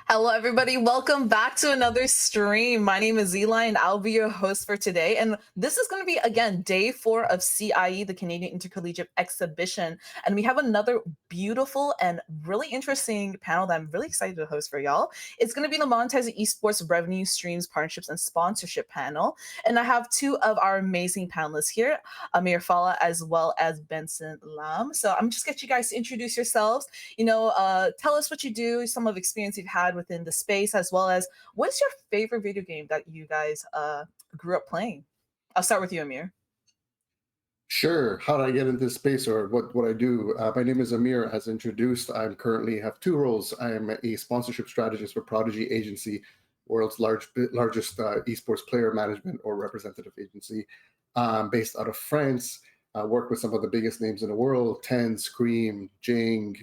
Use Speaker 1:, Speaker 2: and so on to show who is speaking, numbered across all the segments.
Speaker 1: Hello, everybody. Welcome back to another stream. My name is Zlion, and I'll be your host for today. And this is going to be, again, day 4 of CIE, the Canadian Intercollegiate Exhibition. And we have another beautiful and really interesting panel that I'm really excited to host for y'all. It's going to be the Monetizing Esports Revenue Streams, Partnerships, and Sponsorship panel. And I have two of our amazing panelists here, Amir Fala as well as Benson Lam. So I'm just get you guys to introduce yourselves, tell us what you do, some of experience you've had within the space, as well as what's your favorite video game that you guys grew up playing. I'll start with you, Amir.
Speaker 2: Sure. How did I get into this space, or what I do? My name is Amir, as introduced. I currently have two roles. I am a sponsorship strategist for Prodigy Agency, world's largest esports player management or representative agency, based out of France. I work with some of the biggest names in the world: Ten, Scream, Jing,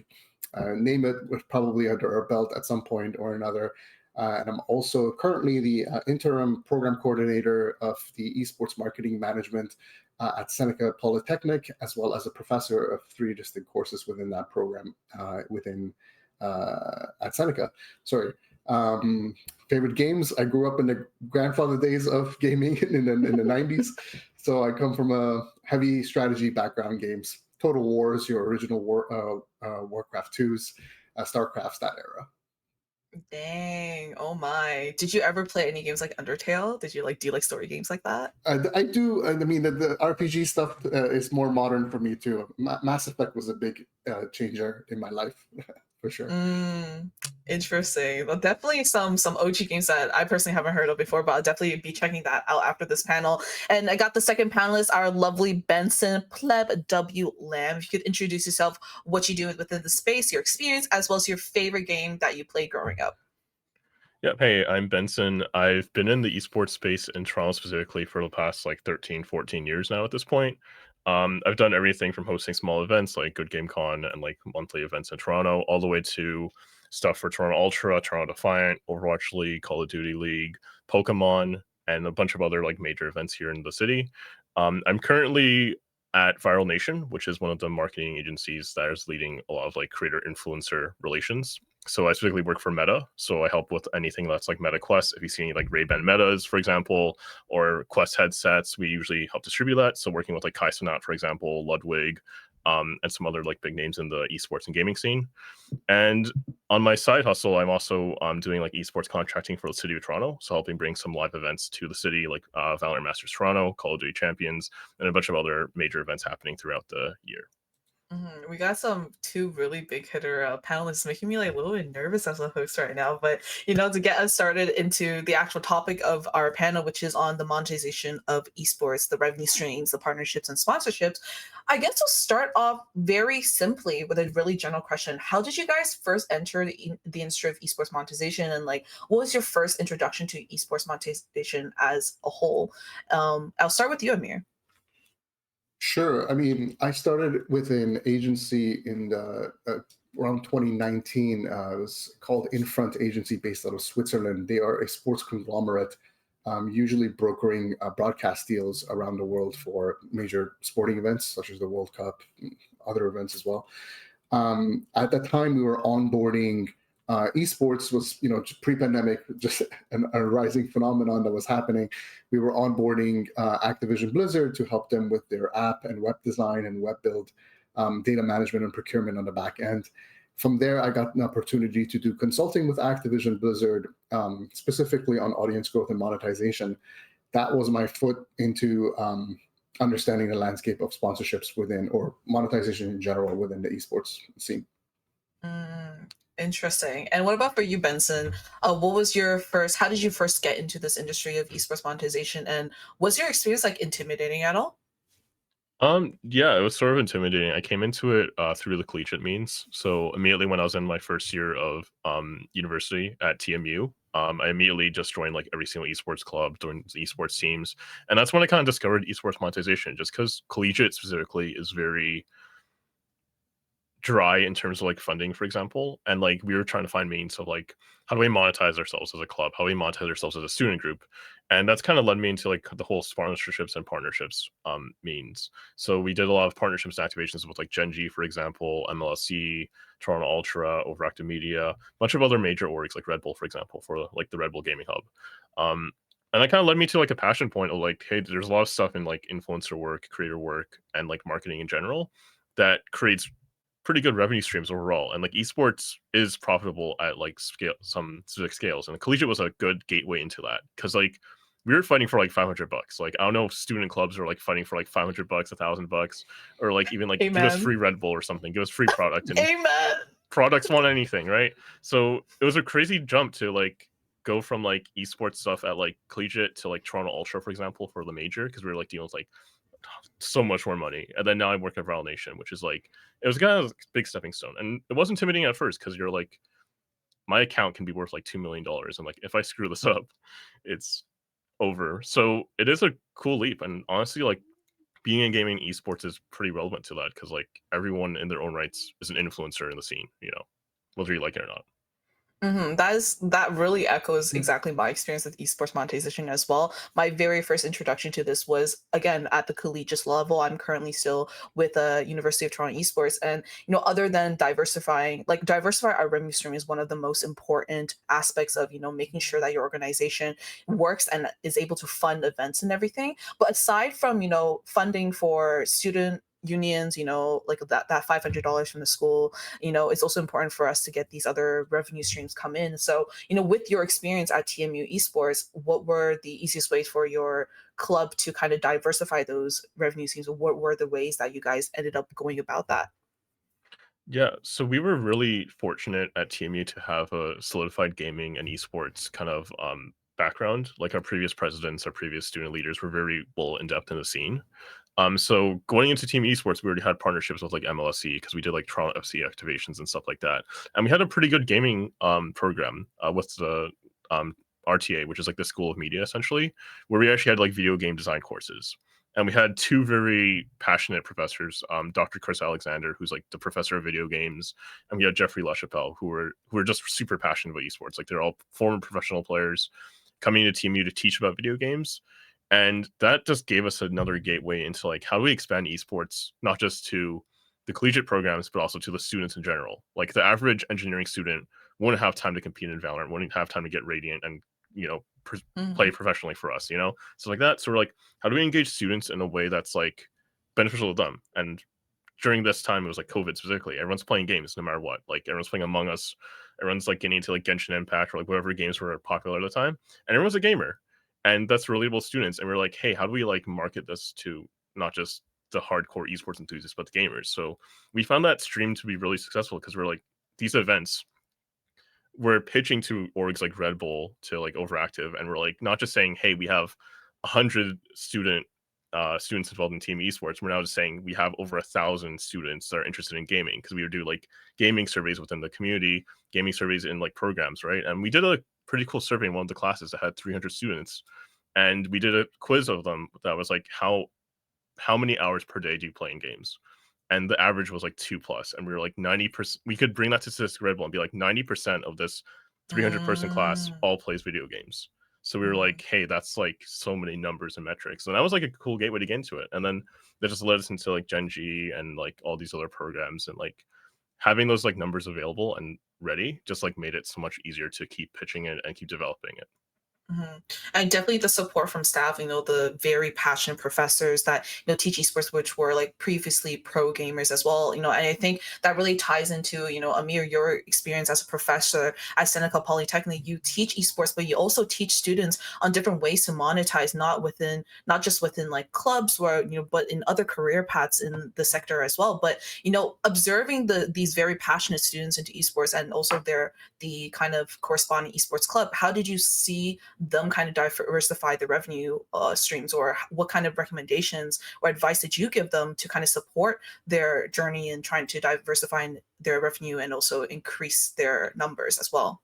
Speaker 2: name it, was probably under our belt at some point or another. And I'm also currently the interim program coordinator of the esports marketing management at Seneca Polytechnic, as well as a professor of 3 distinct courses within that program at Seneca. Sorry. Favorite games? I grew up in the grandfather days of gaming in the 90s. So I come from a heavy strategy background: games, Total Wars, your original Warcraft 2s, StarCrafts, that era.
Speaker 1: Dang, oh my. Did you ever play any games like Undertale? Do you like story games like that?
Speaker 2: I do. I mean, the RPG stuff is more modern for me too. Mass Effect was a big changer in my life, for sure.
Speaker 1: Mm, interesting. Well, definitely some OG games that I personally haven't heard of before, but I'll definitely be checking that out after this panel. And I got the second panelist, our lovely Benson Pleb W Lamb. If you could introduce yourself, what you do within the space, your experience, as well as your favorite game that you played growing up.
Speaker 3: Yep. Hey, I'm Benson. I've been in the esports space in Toronto specifically for the past like 13, 14 years now at this point. I've done everything from hosting small events like Good Game Con and like monthly events in Toronto, all the way to stuff for Toronto Ultra, Toronto Defiant, Overwatch League, Call of Duty League, Pokemon, and a bunch of other like major events here in the city. I'm currently at Viral Nation, which is one of the marketing agencies that is leading a lot of like creator influencer relations. So I specifically work for Meta. So I help with anything that's like Meta Quest. If you see any like Ray-Ban Metas, for example, or Quest headsets, we usually help distribute that. So working with like Kai Cenat, for example, Ludwig, and some other like big names in the esports and gaming scene. And on my side hustle, I'm also doing like esports contracting for the city of Toronto. So helping bring some live events to the city, like Valorant Masters Toronto, Call of Duty Champions, and a bunch of other major events happening throughout the year.
Speaker 1: We got some two really big hitter panelists making me like a little bit nervous as a host right now. But to get us started into the actual topic of our panel, which is on the monetization of esports, the revenue streams, the partnerships and sponsorships, I guess we'll start off very simply with a really general question. How did you guys first enter the industry of esports monetization, and like what was your first introduction to esports monetization as a whole? I'll start with you, Amir.
Speaker 2: Sure. I mean, I started with an agency in around 2019. It was called Infront Agency, based out of Switzerland. They are a sports conglomerate, usually brokering broadcast deals around the world for major sporting events such as the World Cup, and other events as well. At the time, we were onboarding. Esports was, pre-pandemic, just a rising phenomenon that was happening. We were onboarding Activision Blizzard to help them with their app and web design and web build, data management and procurement on the back end. From there, I got an opportunity to do consulting with Activision Blizzard, specifically on audience growth and monetization. That was my foot into understanding the landscape of sponsorships within, or monetization in general, within the esports scene.
Speaker 1: Mm, interesting. And what about for you, Benson? What was your first? How did you first get into this industry of esports monetization? And was your experience like intimidating at all?
Speaker 3: Yeah, it was sort of intimidating. I came into it through the collegiate means. So immediately when I was in my first year of university at TMU, I immediately just joined like every single esports club, joined the esports teams, and that's when I kind of discovered esports monetization. Just because collegiate specifically is very dry in terms of like funding, for example. And like we were trying to find means of like, how do we monetize ourselves as a club? How do we monetize ourselves as a student group? And that's kind of led me into like the whole sponsorships and partnerships means. So we did a lot of partnerships and activations with like Gen G, for example, MLSC, Toronto Ultra, Overactive Media, a bunch of other major orgs like Red Bull, for example, for like the Red Bull Gaming Hub. And that kind of led me to like a passion point of like, hey, there's a lot of stuff in like influencer work, creator work, and like marketing in general that creates pretty good revenue streams overall. And like esports is profitable at like some specific scales, and the collegiate was a good gateway into that because like we were fighting for like $500. Like I don't know if student clubs are like fighting for like $500, $1,000, or like even like give us
Speaker 1: Amen.
Speaker 3: free Red Bull or something, give us free product, and
Speaker 1: Amen.
Speaker 3: products want anything, right? So it was a crazy jump to like go from like esports stuff at like collegiate to like Toronto Ultra, for example, for the major, because we were like dealing with like so much more money. And then now I work at Viral Nation, which is like it was kind of a big stepping stone. And it was intimidating at first because you're like, my account can be worth like $2 million. And like if I screw this up, it's over. So it is a cool leap. And honestly, like being in gaming esports is pretty relevant to that because like everyone in their own rights is an influencer in the scene, whether you like it or not.
Speaker 1: That really echoes exactly my experience with esports monetization as well. My very first introduction to this was again at the collegiate level. I'm currently still with the University of Toronto Esports, and other than diversify our revenue stream is one of the most important aspects of making sure that your organization works and is able to fund events and everything. But aside from funding for student unions, like that $500 from the school, it's also important for us to get these other revenue streams come in. So, with your experience at TMU Esports, what were the easiest ways for your club to kind of diversify those revenue streams? What were the ways that you guys ended up going about that?
Speaker 3: Yeah, so we were really fortunate at TMU to have a solidified gaming and esports kind of background. Like our previous presidents, our previous student leaders were very well in depth in the scene. So going into Team Esports, we already had partnerships with like MLSC because we did like Toronto FC activations and stuff like that, and we had a pretty good gaming program with the RTA, which is like the School of Media essentially, where we actually had like video game design courses. And we had two very passionate professors, Dr. Chris Alexander, who's like the professor of video games, and we had Jeffrey LaChapelle, who were just super passionate about esports. Like they're all former professional players coming to TMU to teach about video games. And that just gave us another gateway into like how do we expand esports, not just to the collegiate programs, but also to the students in general. Like the average engineering student wouldn't have time to compete in Valorant, wouldn't have time to get Radiant and, play
Speaker 1: Mhm.
Speaker 3: professionally for us, so like that. So we're like, how do we engage students in a way that's like beneficial to them? And during this time, it was like COVID specifically. Everyone's playing games no matter what. Like everyone's playing Among Us, everyone's like getting into like Genshin Impact or like whatever games were popular at the time, and everyone's a gamer, and that's relatable students. And we're like, hey, how do we like market this to not just the hardcore esports enthusiasts, but the gamers? So we found that stream to be really successful because we're like, these events we're pitching to orgs like Red Bull to like Overactive, and we're like not just saying, hey, we have 100 students involved in Team Esports. We're now just saying we have over 1,000 students that are interested in gaming because we would do like gaming surveys within the community, gaming surveys in like programs, right? And we did a pretty cool survey in one of the classes that had 300 students, and we did a quiz of them that was like how many hours per day do you play in games? And the average was like 2+. And we were like 90%. We could bring that to Statistic Red Bull and be like 90% of this 300-person class
Speaker 1: Mm.
Speaker 3: all plays video games. So we were
Speaker 1: Mhm.
Speaker 3: like, hey, that's like so many numbers and metrics. And that was like a cool gateway to get into it. And then that just led us into like Gen G and like all these other programs, and like having those like numbers available and ready just like made it so much easier to keep pitching it and keep developing it.
Speaker 1: Mhm. And definitely the support from staff, the very passionate professors that, teach esports, which were like previously pro gamers as well, and I think that really ties into, Amir, your experience as a professor at Seneca Polytechnic. You teach esports, but you also teach students on different ways to monetize, not just within like clubs where, but in other career paths in the sector as well. But, observing these very passionate students into esports and also the kind of corresponding esports club, how did you see them kind of diversify the revenue streams, or what kind of recommendations or advice did you give them to kind of support their journey in trying to diversify their revenue and also increase their numbers as well?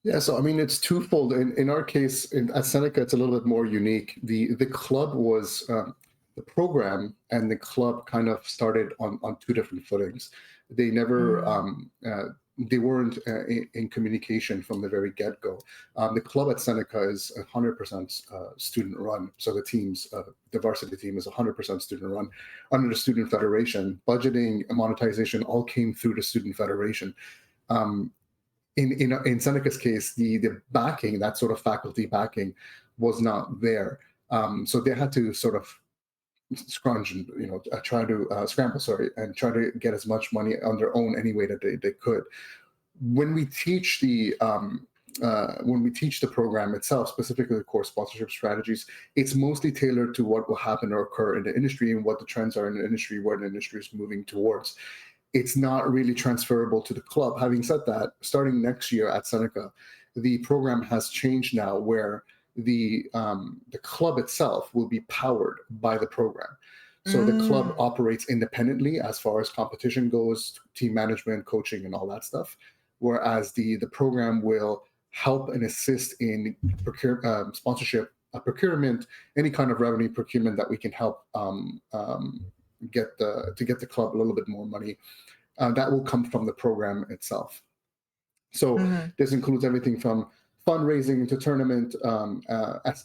Speaker 2: Yeah, so I mean, it's twofold. In our case, at Seneca, it's a little bit more unique. The club was the program and the club kind of started on two different footings. They never they weren't in communication from the very get-go. The club at Seneca is 100% student run. So the varsity team is 100% student run under the student federation. Budgeting and monetization all came through the student federation. In Seneca's case, the backing, that sort of faculty backing, was not there. So they had to sort of scrunch and try to scramble, and try to get as much money on their own any way that they could. When we teach the program itself, specifically the core sponsorship strategies, it's mostly tailored to what will happen or occur in the industry and what the trends are in the industry, where the industry is moving towards. It's not really transferable to the club. Having said that, starting next year at Seneca, the program has changed now, where the club itself will be powered by the program. So the club operates independently as far as competition goes, team management, coaching, and all that stuff. Whereas the program will help and assist in sponsorship, procurement, any kind of revenue procurement that we can help get the club a little bit more money. That will come from the program itself. So this includes everything from fundraising to tournament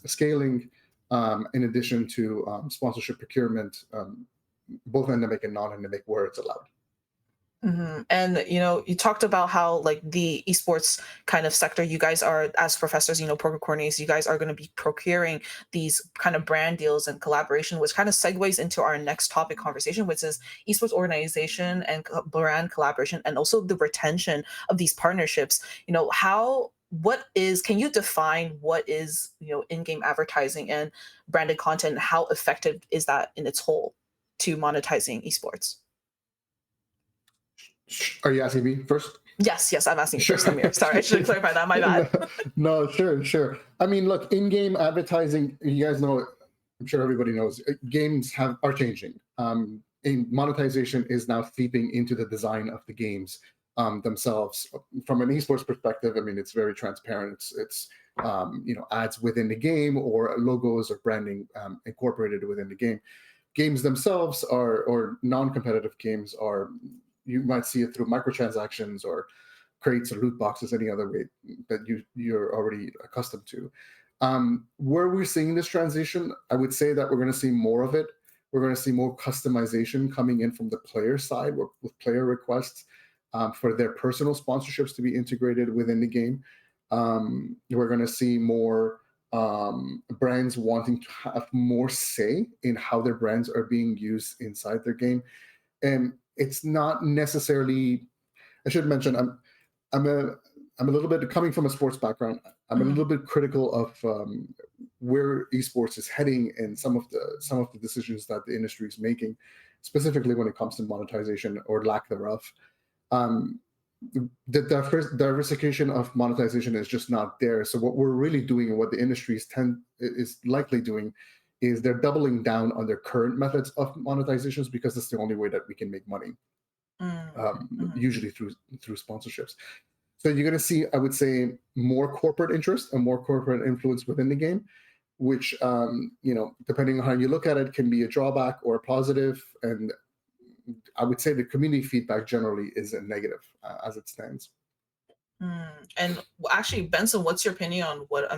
Speaker 2: scaling, in addition to sponsorship procurement, both endemic and non-endemic, where it's allowed.
Speaker 1: And you talked about how like the esports kind of sector, you guys are, as professors, program coordinators, you guys are going to be procuring these kind of brand deals and collaboration, which kind of segues into our next topic conversation, which is esports organization and brand collaboration, and also the retention of these partnerships. Can you define what is in-game advertising and branded content? How effective is that in its whole to monetizing esports?
Speaker 2: Are you asking me first?
Speaker 1: Yes, I'm asking you first, Amir. Sorry, I should have clarified that. My bad.
Speaker 2: No, sure. I mean, look, in-game advertising, you guys know, I'm sure everybody knows, games are changing. In monetization is now seeping into the design of the games themselves. From an esports perspective, I mean, it's very transparent. It's ads within the game, or logos or branding incorporated within the game. Games themselves or non-competitive games are, you might see it through microtransactions or crates or loot boxes, any other way that you're already accustomed to. Where we're seeing this transition, I would say that we're going to see more of it. We're going to see more customization coming in from the player side with player requests for their personal sponsorships to be integrated within the game. We're going to see more brands wanting to have more say in how their brands are being used inside their game. And it's not necessarily, I should mention, I'm a little bit, coming from a sports background, I'm a little bit critical of where esports is heading and some of the decisions that the industry is making, specifically when it comes to monetization or lack thereof. The diversification of monetization is just not there. So what we're really doing, and what the industry is likely doing, is they're doubling down on their current methods of monetizations, because it's the only way that we can make money, usually through sponsorships. So you're going to see, I would say, more corporate interest and more corporate influence within the game, which, depending on how you look at it, can be a drawback or a positive. And I would say the community feedback generally is a negative as it stands.
Speaker 1: And actually, Benson, what's your opinion on what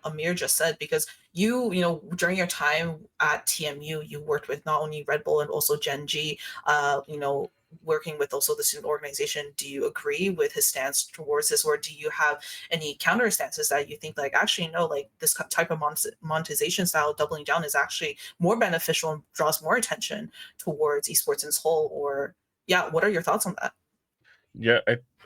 Speaker 1: Amir just said? Because during your time at TMU, you worked with not only Red Bull and also Gen G, working with also the student organization. Do you agree with his stance towards this, or do you have any counter stances that you think, like, actually, no, like this type of monetization style, doubling down, is actually more beneficial and draws more attention towards esports in its whole? Or what are your thoughts on that?
Speaker 3: Yeah,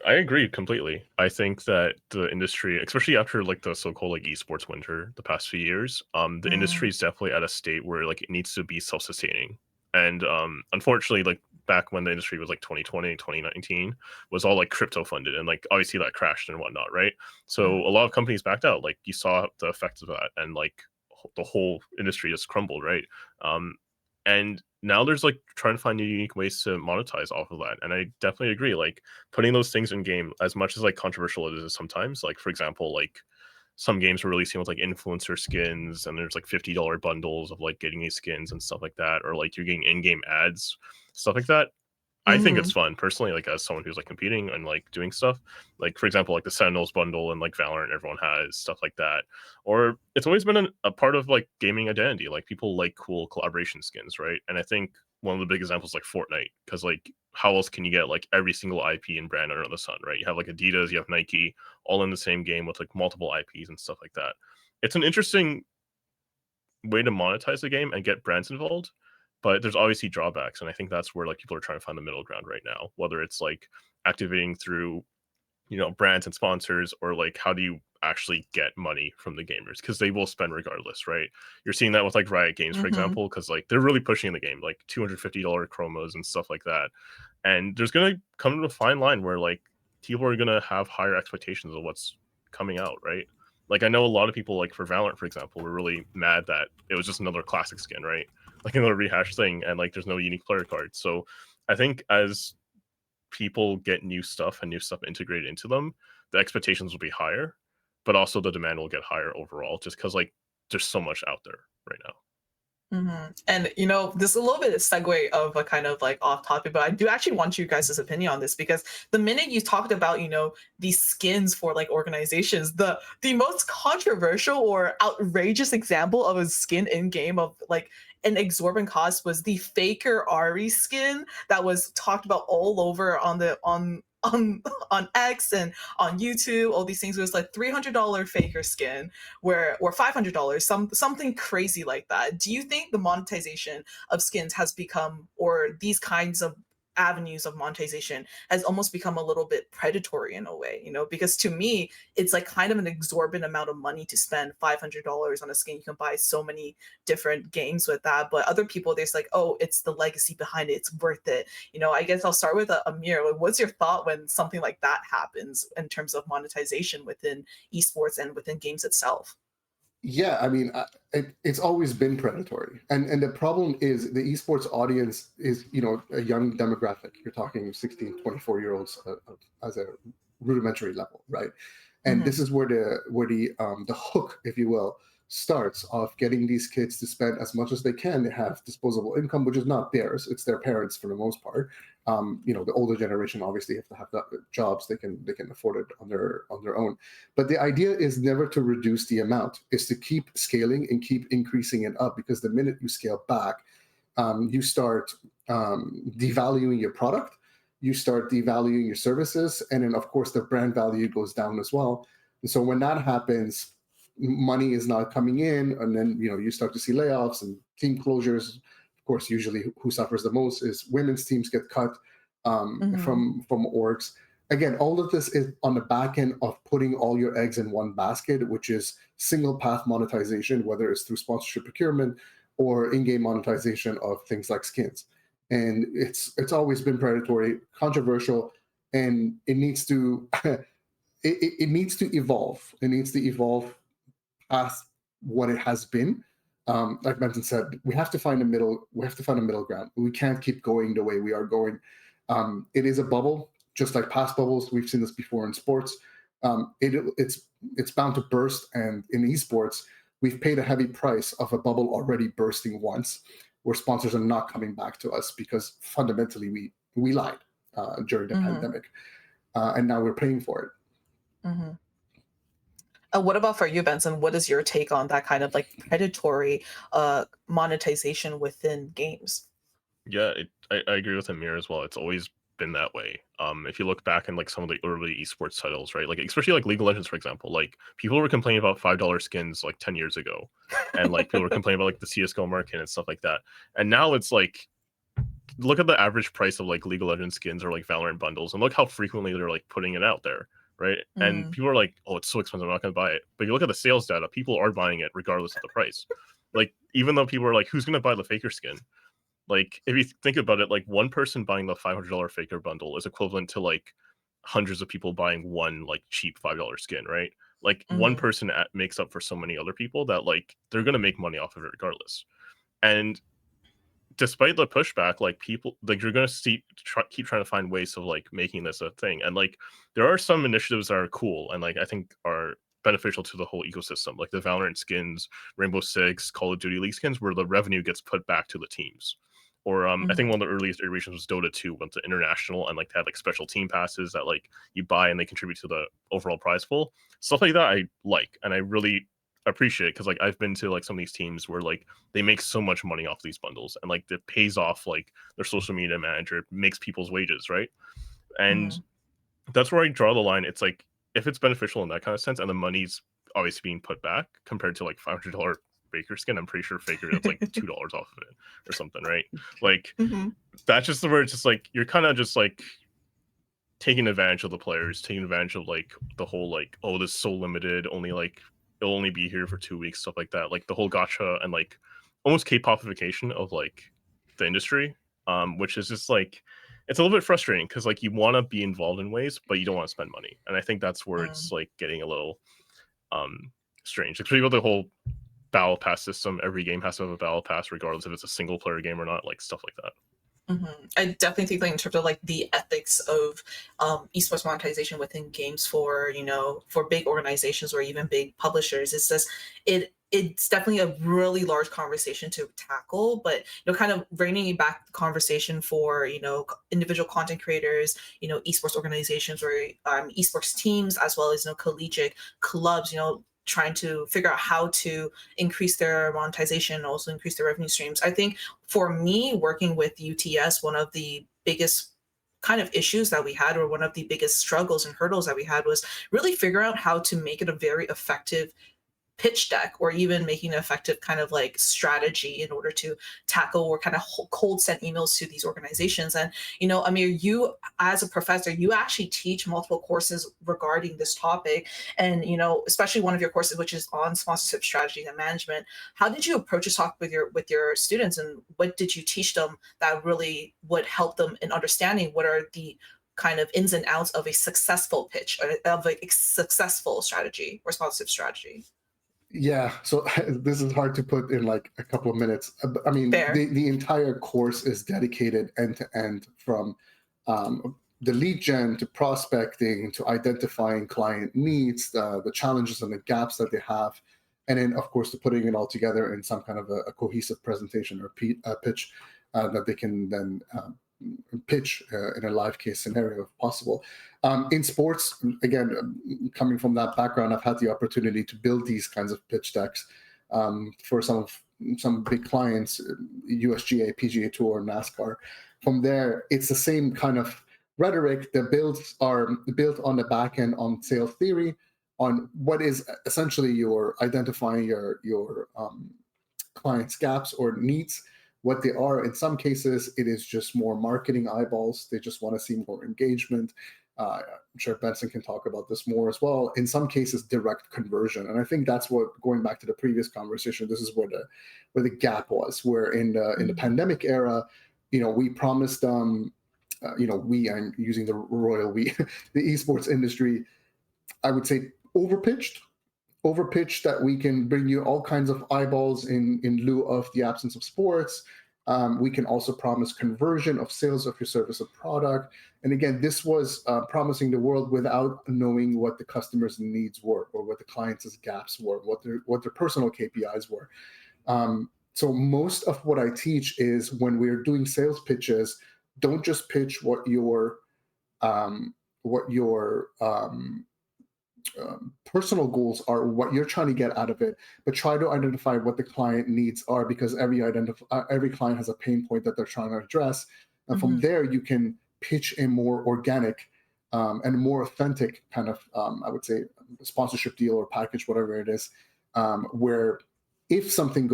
Speaker 3: I agree completely. I think that the industry, especially after like the so-called like esports winter the past few years, the industry is definitely at a state where like it needs to be self-sustaining. And unfortunately, like back when the industry was like 2020, 2019, was all like crypto funded, and like obviously that crashed and whatnot, right? So a lot of companies backed out. Like you saw the effects of that, and like the whole industry just crumbled, right? And now there's like trying to find new unique ways to monetize off of that. And I definitely agree, like putting those things in game, as much as like controversial it is sometimes, like for example, like some games were releasing with like influencer skins, and there's like $50 bundles of like getting these skins and stuff like that, or like you're getting in-game ads, stuff like that. I think it's fun personally, like as someone who's like competing and like doing stuff, like for example, like the Sentinels bundle and like Valorant, everyone has stuff like that. Or it's always been a part of like gaming identity. Like people like cool collaboration skins, right? And I think one of the big examples is like Fortnite, because like how else can you get like every single IP and brand under the sun, right? You have like Adidas, you have Nike, all in the same game with like multiple IPs and stuff like that. It's an interesting way to monetize the game and get brands involved, but there's obviously drawbacks, and I think that's where like people are trying to find the middle ground right now, whether it's like activating through, you know, brands and sponsors, or like how do you actually get money from the gamers, because they will spend regardless, right? You're seeing that with like Riot Games, for
Speaker 1: Mm-hmm.
Speaker 3: example, because like they're really pushing the game, like $250 chromos and stuff like that. And there's gonna come to a fine line where like people are gonna have higher expectations of what's coming out, right? Like I know a lot of people, like for Valorant, for example, were really mad that it was just another classic skin, right? Like another rehash thing, and like there's no unique player cards. So I think as people get new stuff and new stuff integrated into them, the expectations will be higher, but also the demand will get higher overall, just because like there's so much out there right now.
Speaker 1: And you know, this is a little bit of segue of a kind of like off topic, but I do actually want you guys' opinion on this, because the minute you talked about, you know, these skins for like organizations, the most controversial or outrageous example of a skin in game of like an exorbitant cost was the Faker Ari skin that was talked about all over on the on X and on YouTube. All these things, it was like $300 Faker skin, where or $500, something crazy like that. Do you think the monetization of skins has become, or these kinds of avenues of monetization has almost become a little bit predatory in a way, you know? Because to me, it's like kind of an exorbitant amount of money to spend $500 on a skin. You can buy so many different games with that, but other people, there's like, oh, it's the legacy behind it, it's worth it. You know, I guess I'll start with Amir. Like, what's your thought when something like that happens in terms of monetization within esports and within games itself?
Speaker 2: Yeah, I mean, it's always been predatory, and the problem is the esports audience is, you know, a young demographic. You're talking 16, 24-year-olds as a rudimentary level, right? And
Speaker 1: Mm-hmm.
Speaker 2: this is where the hook, if you will, starts of getting these kids to spend as much as they can. They have disposable income, which is not theirs; it's their parents for the most part. You know, the older generation obviously have to have jobs; they can afford it on their own. But the idea is never to reduce the amount; is to keep scaling and keep increasing it up. Because the minute you scale back, you start devaluing your product, you start devaluing your services, and then of course the brand value goes down as well. And so when that happens, money is not coming in, and then, you know, you start to see layoffs and team closures. Of course, usually who suffers the most is women's teams get cut
Speaker 1: Mm-hmm.
Speaker 2: from orgs. Again, all of this is on the back end of putting all your eggs in one basket, which is single path monetization, whether it's through sponsorship procurement or in-game monetization of things like skins. And it's always been predatory, controversial, and it needs to it needs to evolve. It needs to evolve past what it has been. Like Benson said, we have to find a middle. We have to find a middle ground. We can't keep going the way we are going. It is a bubble, just like past bubbles. We've seen this before in sports. It's bound to burst, and in esports, we've paid a heavy price of a bubble already bursting once, where sponsors are not coming back to us because fundamentally we lied during the
Speaker 1: Mm-hmm.
Speaker 2: pandemic, and now we're paying for it.
Speaker 1: Mm-hmm. What about for you, Benson? What is your take on that kind of like predatory monetization within games?
Speaker 3: Yeah, I agree with Amir as well. It's always been that way. If you look back in like some of the early esports titles, right? Like especially like League of Legends, for example, like people were complaining about $5 skins like 10 years ago. And like people were complaining about like the CSGO market and stuff like that. And now it's like, look at the average price of like League of Legends skins or like Valorant bundles, and look how frequently they're like putting it out there, right? And
Speaker 1: Mm,
Speaker 3: people are like, "Oh, it's so expensive, I'm not going to buy it." But you look at the sales data, people are buying it regardless of the price. Like even though people are like, "Who's going to buy the Faker skin?" Like if you think about it, like one person buying the $500 Faker bundle is equivalent to like hundreds of people buying one like cheap $5 skin, right? Like one
Speaker 1: mhm,
Speaker 3: person makes up for so many other people that like they're going to make money off of it regardless. And despite the pushback, like people, like you're gonna see, keep trying to find ways of like making this a thing. And like there are some initiatives that are cool and like I think are beneficial to the whole ecosystem, like the Valorant skins, Rainbow Six, Call of Duty League skins, where the revenue gets put back to the teams. Or I think
Speaker 1: Mhm.
Speaker 3: one of the earliest iterations was Dota 2 went to international, and like they had like special team passes that like you buy and they contribute to the overall prize pool. Stuff like that I like, and I really appreciate it, because like I've been to like some of these teams where like they make so much money off these bundles, and like it pays off like their social media manager, it makes people's wages, right? And
Speaker 1: Mhm.
Speaker 3: that's where I draw the line. It's like if it's beneficial in that kind of sense, and the money's obviously being put back compared to like $500 Faker skin. I'm pretty sure Faker gets like $2 off of it or something, right? Like
Speaker 1: Mhm.
Speaker 3: that's just the word. It's just like you're kind of just like taking advantage of the players, taking advantage of like the whole like, oh, this is so limited, only like it'll only be here for 2 weeks, stuff like that. Like the whole gotcha and like almost K-popification of like the industry, which is just like it's a little bit frustrating because like you want to be involved in ways, but you don't want to spend money, and I think that's where it's
Speaker 1: Mhm.
Speaker 3: like getting a little strange, especially with the whole battle pass system. Every game has to have a battle pass, regardless if it's a single player game or not, like stuff like that.
Speaker 1: I definitely think, like, in terms of like the ethics of esports monetization within games for, for big organizations or even big publishers, it's just it's definitely a really large conversation to tackle. But kind of bringing back the conversation for individual content creators, esports organizations or esports teams, as well as collegiate clubs, trying to figure out how to increase their monetization and also increase their revenue streams. I think for me, working with UTS, one of the biggest kind of issues that we had, or one of the biggest struggles and hurdles that we had, was really figure out how to make it a very effective pitch deck, or even making an effective kind of like strategy in order to tackle or kind of cold send emails to these organizations. And Amir, you as a professor, you actually teach multiple courses regarding this topic, and especially one of your courses which is on sponsorship strategy and management. How did you approach this topic with your students, and what did you teach them that really would help them in understanding what are the kind of ins and outs of a successful pitch, of a successful strategy or sponsorship strategy?
Speaker 2: Yeah, so this is hard to put in like a couple of minutes. I mean,
Speaker 1: Fair.
Speaker 2: the entire course is dedicated end to end, from the lead gen to prospecting to identifying client needs, the challenges and the gaps that they have, and then of course to putting it all together in some kind of a cohesive presentation or pitch that they can then pitch in a live case scenario if possible. In sports, again, coming from that background, I've had the opportunity to build these kinds of pitch decks for some big clients, USGA, PGA Tour, NASCAR. From there, it's the same kind of rhetoric. The builds are built on the back end on sales theory, on what is essentially your identifying your clients' gaps or needs, what they are. In some cases, it is just more marketing eyeballs. They just want to see more engagement. I'm sure Benson can talk about this more as well. In some cases, direct conversion, and I think that's what, going back to the previous conversation, this is where the gap was. Where in the
Speaker 1: Mhm.
Speaker 2: pandemic era, we promised I'm using the royal we, the esports industry, I would say overpitched that we can bring you all kinds of eyeballs in lieu of the absence of sports. We can also promise conversion of sales of your service or product. And again, this was promising the world without knowing what the customer's needs were, or what the client's gaps were, what their personal KPIs were. So most of what I teach is, when we're doing sales pitches, don't just pitch um, what your personal goals are, what you're trying to get out of it, but try to identify what the client needs are, because every client has a pain point that they're trying to address, and from
Speaker 1: Mhm.
Speaker 2: there you can pitch a more organic and more authentic kind of I would say sponsorship deal or package, whatever it is, where if something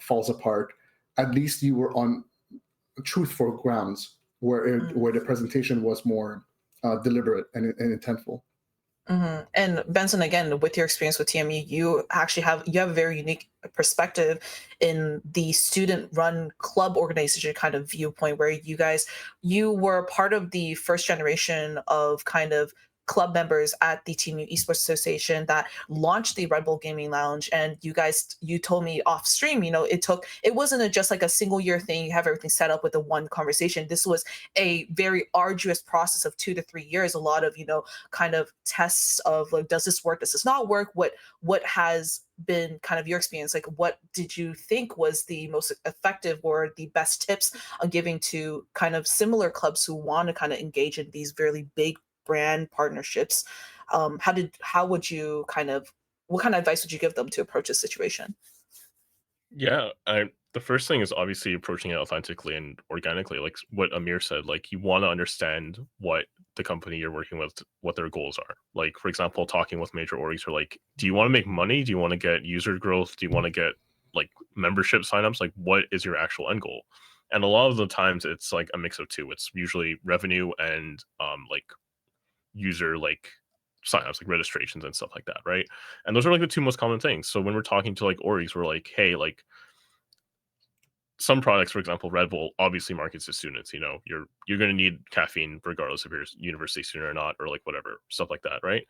Speaker 2: falls apart, at least you were on truthful grounds, where the presentation was more deliberate and intentful.
Speaker 1: And Benson, again, with your experience with TMU, you have a very unique perspective in the student-run club organization kind of viewpoint, where you were part of the first generation of kind of club members at the Team U Esports Association that launched the Red Bull Gaming Lounge. And you told me off stream, it wasn't just like a single year thing. You have everything set up with the one conversation. This was a very arduous process of 2 to 3 years. A lot of, kind of tests of like, does this work? Does this not work? What has been kind of your experience? Like, what did you think was the most effective or the best tips on giving to kind of similar clubs who want to kind of engage in these really big brand partnerships? How would you what kind of advice would you give them to approach this situation?
Speaker 3: Yeah, the first thing is obviously approaching it authentically and organically, like what Amir said. Like you want to understand what the company you're working with, what their goals are. Like for example, talking with major orgs, are like, do you want to make money? Do you want to get user growth? Do you want to get like membership signups? Like what is your actual end goal? And a lot of the times it's like a mix of two. It's usually revenue and like user like signups, like registrations and stuff like that, right? And those are like the two most common things. So when we're talking to like orgs, we're like, hey, like some products, for example, Red Bull obviously markets to students. You're going to need caffeine regardless if you're a university student or not, or like whatever stuff like that, right?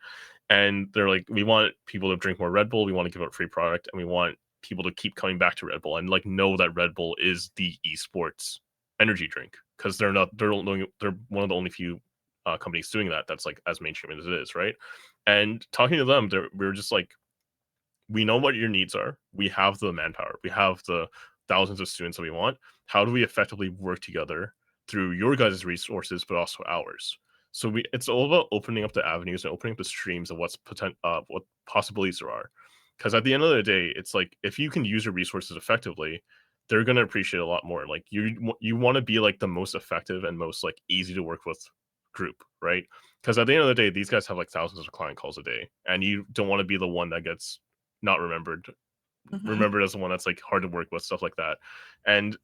Speaker 3: And they're like, we want people to drink more Red Bull. We want to give out free product, and we want people to keep coming back to Red Bull and like know that Red Bull is the esports energy drink, because they're one of the only few companies doing that. That's like as mainstream as it is, right? And talking to them, we're just like, we know what your needs are. We have the manpower. We have the thousands of students that we want. How do we effectively work together through your guys' resources, but also ours? So it's all about opening up the avenues and opening up the streams of what possibilities there are. Because at the end of the day, it's like if you can use your resources effectively, they're going to appreciate a lot more. Like you want to be like the most effective and most like easy to work with group, right? Because at the end of the day, these guys have like thousands of client calls a day, and you don't want to be the one that gets not
Speaker 1: Mhm.
Speaker 3: remembered as the one that's like hard to work with, stuff like that. And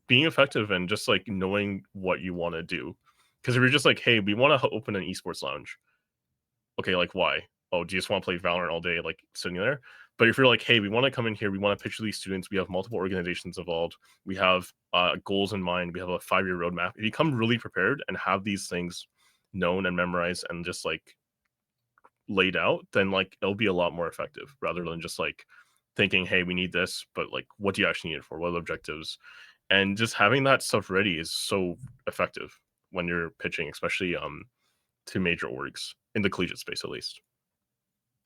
Speaker 3: being effective and just like knowing what you want to do. Because if you're just like, hey, we want to open an esports lounge, okay, like why? Oh, do you just want to play Valorant all day, like sitting there? But if you're like, hey, we want to come in here, we want to pitch to these students, we have multiple organizations involved, we have goals in mind, we have a 5-year roadmap. If you come really prepared and have these things known and memorized and just like laid out, then like it'll be a lot more effective rather than just like thinking, hey, we need this, but like what do you actually need it for? What are the objectives? And just having that stuff ready is so effective when you're pitching, especially to major orgs in the collegiate space at least.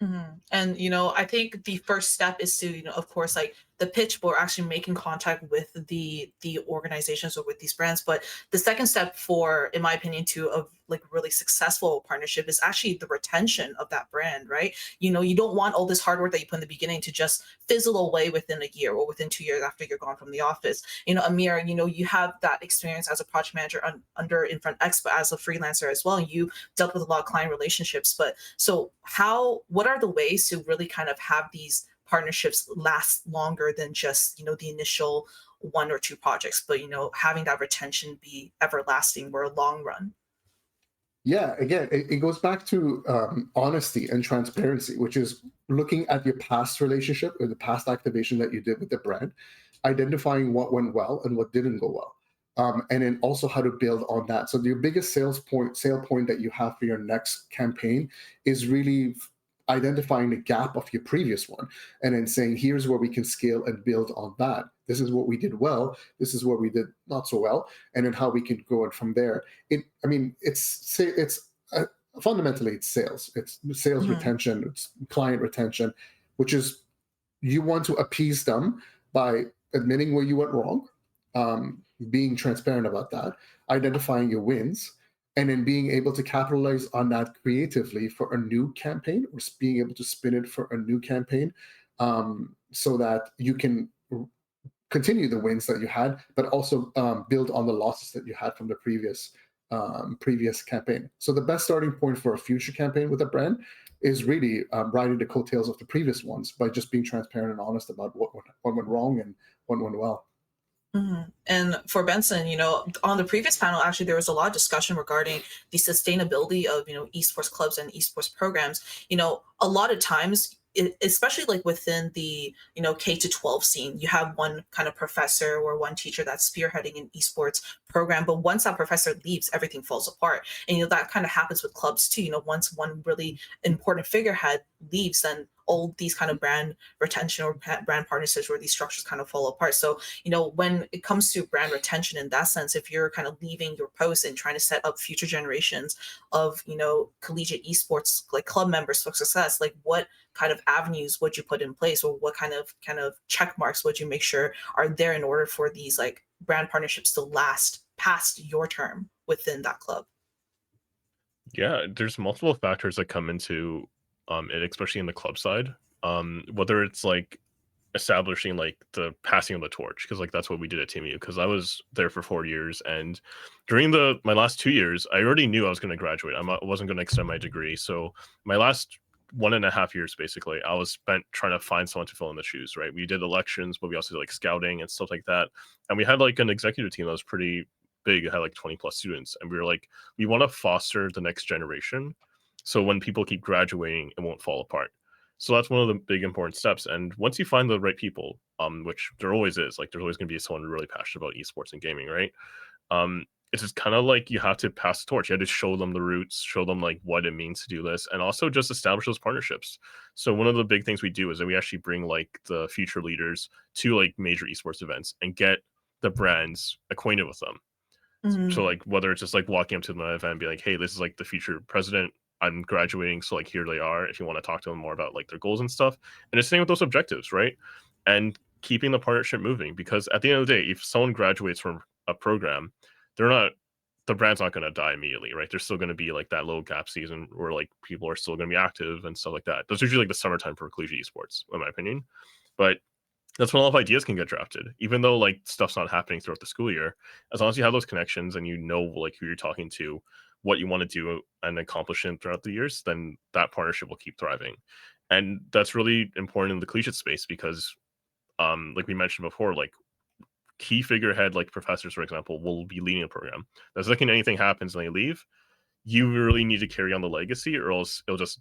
Speaker 1: And I think the first step is to, of course, like the pitch, but we're actually making contact with the organizations or with these brands. But the second step for, in my opinion, to a like really successful partnership is actually the retention of that brand, right? You don't want all this hard work that you put in the beginning to just fizzle away within a year or within 2 years after you're gone from the office. Amir, you have that experience as a project manager under Infront X, but as a freelancer as well. And you dealt with a lot of client relationships. But so what are the ways to really kind of have these partnerships last longer than just, the initial 1 or 2 projects, but, having that retention be everlasting or a long run?
Speaker 2: Yeah, again, it goes back to honesty and transparency, which is looking at your past relationship or the past activation that you did with the brand, identifying what went well and what didn't go well. And then also how to build on that. So your biggest sale point that you have for your next campaign is really identifying the gap of your previous one and then saying, here's where we can scale and build on that. This is what we did well. This is where we did not so well. And then how we can go it from there. Fundamentally it's sales. It's sales
Speaker 1: Mhm.
Speaker 2: retention. It's client retention, which is you want to appease them by admitting where you went wrong, being transparent about that, identifying your wins, and then being able to capitalize on that creatively for a new campaign or being able to spin it for a new campaign, so that you can continue the wins that you had, but also build on the losses that you had from the previous campaign. So the best starting point for a future campaign with a brand is really riding the coattails of the previous ones by just being transparent and honest about what went wrong and what went well.
Speaker 1: And for Benson, on the previous panel, actually, there was a lot of discussion regarding the sustainability of, esports clubs and esports programs. A lot of times especially like within the, K-12 scene, you have one kind of professor or one teacher that's spearheading an esports program, but once that professor leaves, everything falls apart. And that kind of happens with clubs too. Once one really important figurehead leaves, then all these kind of brand retention or brand partnerships where these structures kind of fall apart. So, when it comes to brand retention in that sense, if you're kind of leaving your post and trying to set up future generations of, collegiate esports like club members for success, like what kind of avenues would you put in place, or what kind of check marks would you make sure are there in order for these like brand partnerships to last past your term within that club?
Speaker 3: Yeah, there's multiple factors that come into it, especially in the club side. Whether it's like establishing like the passing of the torch, because like that's what we did at TMU, because I was there for 4 years, and during my last 2 years I already knew I was going to graduate. I wasn't going to extend my degree, so my last 1.5 years basically I was spent trying to find someone to fill in the shoes, right? We did elections, but we also did like scouting and stuff like that, and we had like an executive team that was pretty big. It had like 20 plus students, and we were like, we want to foster the next generation, so when people keep graduating it won't fall apart. So that's one of the big important steps. And once you find the right people, which there always is, like there's always going to be someone really passionate about esports and gaming, right? It's just kind of like you have to pass the torch. You have to show them the roots, show them like what it means to do this, and also just establish those partnerships. So one of the big things we do is that we actually bring like the future leaders to like major esports events and get the brands acquainted with them. So
Speaker 1: Mhm.
Speaker 3: like whether it's just like walking up to them at an event and be like, hey, this is like the future president, I'm graduating, so like here they are, if you want to talk to them more about like their goals and stuff. And it's same with those objectives, right? And keeping the partnership moving, because at the end of the day, if someone graduates from a program, they're not the brand's not going to die immediately, right? There's still going to be like that low gap season where like people are still going to be active and stuff like that. That's usually like the summertime for collegiate esports, in my opinion. But that's when a lot of ideas can get drafted, even though like stuff's not happening throughout the school year. As long as you have those connections and you know like who you're talking to, what you want to do and accomplish in throughout the years, then that partnership will keep thriving. And that's really important in the collegiate space because like we mentioned before, like key figurehead like professors, for example, will be leading a program. The second anything happens and they leave, you really need to carry on the legacy or else it'll just,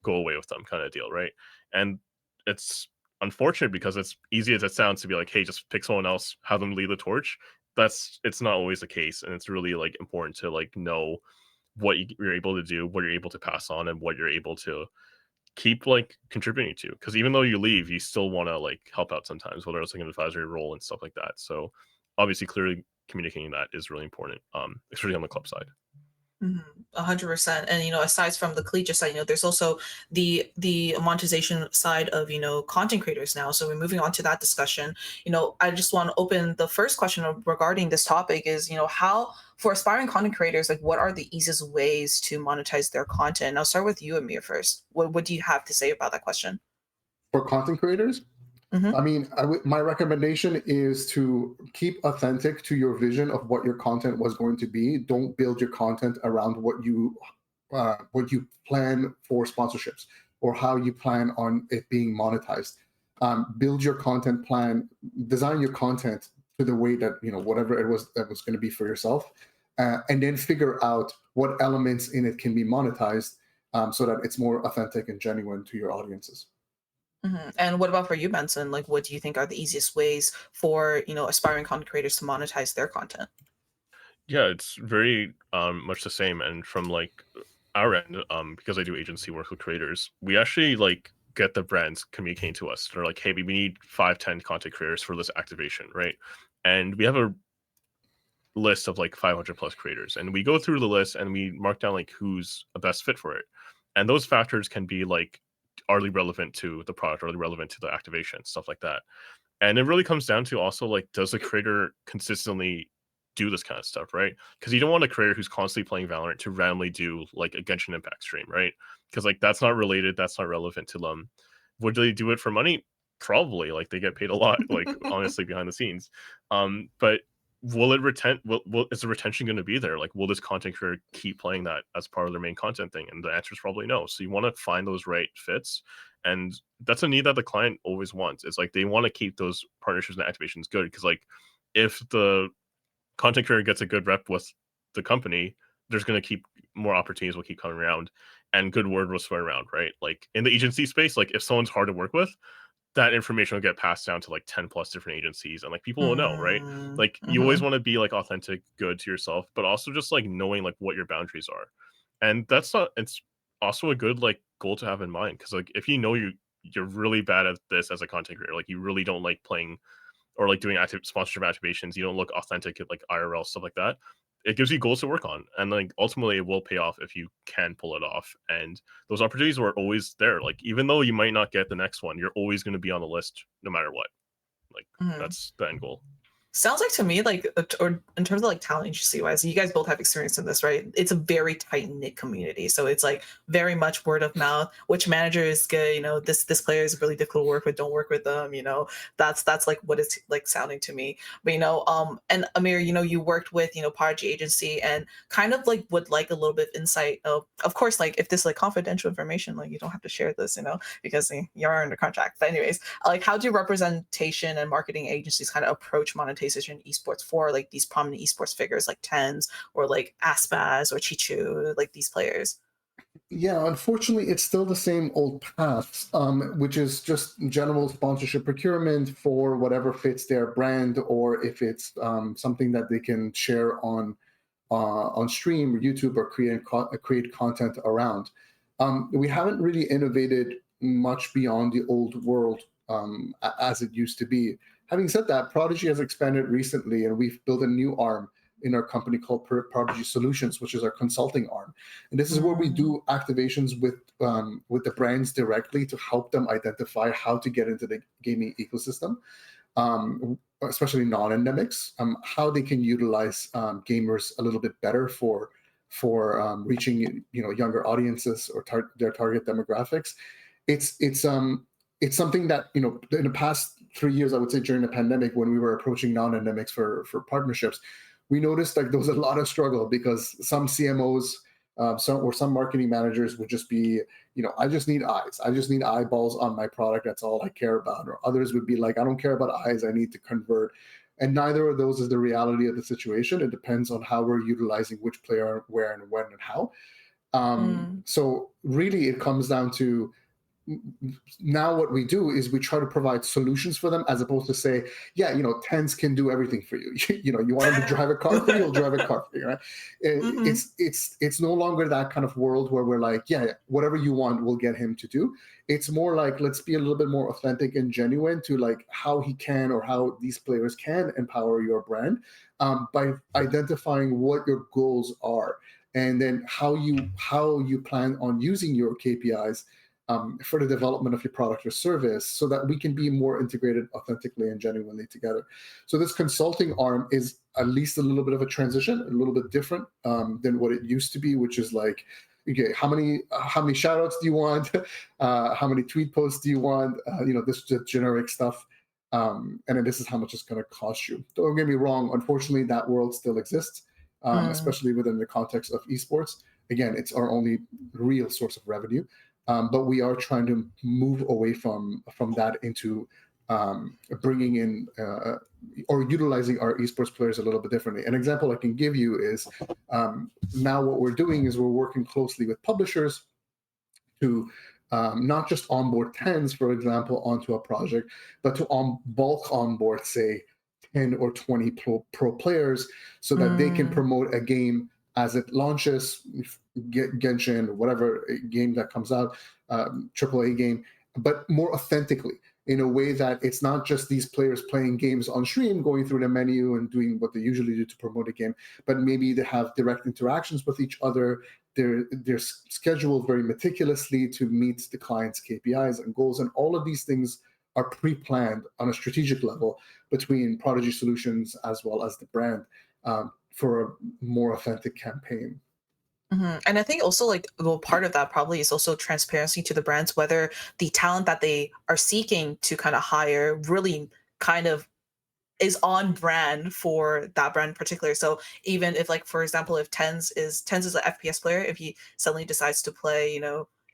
Speaker 3: go away with them kind of deal, right? And it's unfortunate because it's easy as it sounds to be like, hey, just pick someone else, have them lead the torch. It's not always the case. And it's really like important to like know what you're able to do, what you're able to pass on, and what you're able to keep like contributing to. Because even though you leave, you still want to like help out sometimes, whether it's like an advisory role and stuff like that. So obviously clearly communicating that is really important, especially on the club side.
Speaker 1: 100%. And aside from the collegiate side, there's also the monetization side of content creators now. So we're moving on to that discussion. I just want to open the first question regarding this topic is how, for aspiring content creators, like what are the easiest ways to monetize their content? And I'll start with you, Amir, first. What do you have to say about that question?
Speaker 2: For content creators,
Speaker 1: Hmm.
Speaker 2: I mean, my recommendation is to keep authentic to your vision of what your content was going to be. Don't build your content around what you plan for sponsorships or how you plan on it being monetized. Build your content plan, design your content to the way that whatever it was that was going to be for yourself, and then figure out what elements in it can be monetized, so that it's more authentic and genuine to your audiences.
Speaker 1: And what about for you, Benson? Like, what do you think are the easiest ways for aspiring content creators to monetize their content?
Speaker 3: Yeah, it's very much the same. And from like our end, because I do agency work with creators, we actually like get the brands communicating to us. They're like, hey, we need 5, 10 content creators for this activation, right? And we have a list of like 500 plus creators, and we go through the list and we mark down like who's a best fit for it. And those factors can be like, are they relevant to the product, are they relevant to the activation, stuff like that. And it really comes down to also like, does the creator consistently do this kind of stuff, right? Because you don't want a creator who's constantly playing Valorant to randomly do like a Genshin Impact stream, right? Because like that's not related, that's not relevant to them. Would they do it for money? Probably. Like they get paid a lot, like honestly behind the scenes. But will it is the retention going to be there? Like will this content creator keep playing that as part of their main content thing? And the answer is probably no. So you want to find those right fits, and that's a need that the client always wants. It's like they want to keep those partnerships and activations good, because like if the content creator gets a good rep with the company, there's going to keep more opportunities will keep coming around, and good word will spread around, right? Like in the agency space, like if someone's hard to work with, that information will get passed down to like 10 plus different agencies, and like people will know, right? Like you always
Speaker 1: Mhm.
Speaker 3: want to be like authentic, good to yourself, but also just like knowing like what your boundaries are. And that's not, it's also a good like goal to have in mind, because like if you know you're really bad at this as a content creator, like you really don't like playing or like doing active sponsorship activations, you don't look authentic at like IRL stuff like that, it gives you goals to work on, and like ultimately it will pay off if you can pull it off. And those opportunities were always there. Like even though you might not get the next one, you're always going to be on the list no matter what. Like
Speaker 1: Mhm.
Speaker 3: that's the end goal.
Speaker 1: Sounds like to me like or in terms of like talent agency wise, you guys both have experience in this, right? It's a very tight knit community, so it's like very much word of mouth. Which manager is good? This player is really difficult to work with. Don't work with them. That's like what it's like sounding to me. But and Amir, you worked with Prodigy agency and kind of like would like a little bit of insight of course, like if this is like confidential information, like you don't have to share this, because you're under contract. But anyways, like how do representation and marketing agencies kind of approach monetization in esports for like these prominent esports figures like Tens or like Aspaz or Chichu, like these players?
Speaker 2: Yeah, unfortunately, it's still the same old paths, which is just general sponsorship procurement for whatever fits their brand, or if it's something that they can share on stream or YouTube or create content around. We haven't really innovated much beyond the old world as it used to be. Having said that, Prodigy has expanded recently, and we've built a new arm in our company called Prodigy Solutions, which is our consulting arm. And this is where we
Speaker 1: Mm,
Speaker 2: do activations with the brands directly to help them identify how to get into the gaming ecosystem, especially non-endemics, how they can utilize gamers a little bit better for reaching younger audiences or their target demographics. It's something that in the past 3 years, I would say during the pandemic, when we were approaching non-endemics for partnerships, we noticed like there was a lot of struggle because some CMOs, some marketing managers would just be, I just need eyes. I just need eyeballs on my product. That's all I care about. Or others would be like, I don't care about eyes. I need to convert. And neither of those is the reality of the situation. It depends on how we're utilizing which player, where, and when, and how.
Speaker 1: mm,
Speaker 2: So really, it comes down to now what we do is we try to provide solutions for them as opposed to say, yeah, Tens can do everything for you. You want him to drive a car for you, he'll drive a car for you, right?
Speaker 1: mhm,
Speaker 2: It's no longer that kind of world where we're like, yeah, whatever you want, we'll get him to do. It's more like, let's be a little bit more authentic and genuine to like how he can or how these players can empower your brand, by identifying what your goals are, and then how you plan on using your KPIs for the development of your product or service, so that we can be more integrated authentically and genuinely together. So this consulting arm is at least a little bit of a transition, a little bit different than what it used to be, which is like, okay, how many shout outs do you want? How many tweet posts do you want? This just generic stuff. And then this is how much it's going to cost you. Don't get me wrong. Unfortunately, that world still exists,
Speaker 1: mm,
Speaker 2: especially within the context of esports. Again, it's our only real source of revenue. But we are trying to move away from that into bringing in or utilizing our esports players a little bit differently. An example I can give you is now what we're doing is we're working closely with publishers to not just onboard Tens, for example, onto a project, but to bulk onboard, say, 10 or 20 pro players, so that they can
Speaker 1: mm,
Speaker 2: promote a game as it launches, Genshin, or whatever game that comes out, AAA game, but more authentically, in a way that it's not just these players playing games on stream, going through the menu and doing what they usually do to promote a game, but maybe they have direct interactions with each other. They're scheduled very meticulously to meet the client's KPIs and goals, and all of these things are pre-planned on a strategic level between Prodigy Solutions as well as the brand, for a more authentic campaign.
Speaker 1: mhm. And I think also like well, part of that probably is also transparency to the brands, whether the talent that they are seeking to kind of hire really kind of is on brand for that brand in particular. So even if like for example, if Tens is an FPS player, if he suddenly decides to play,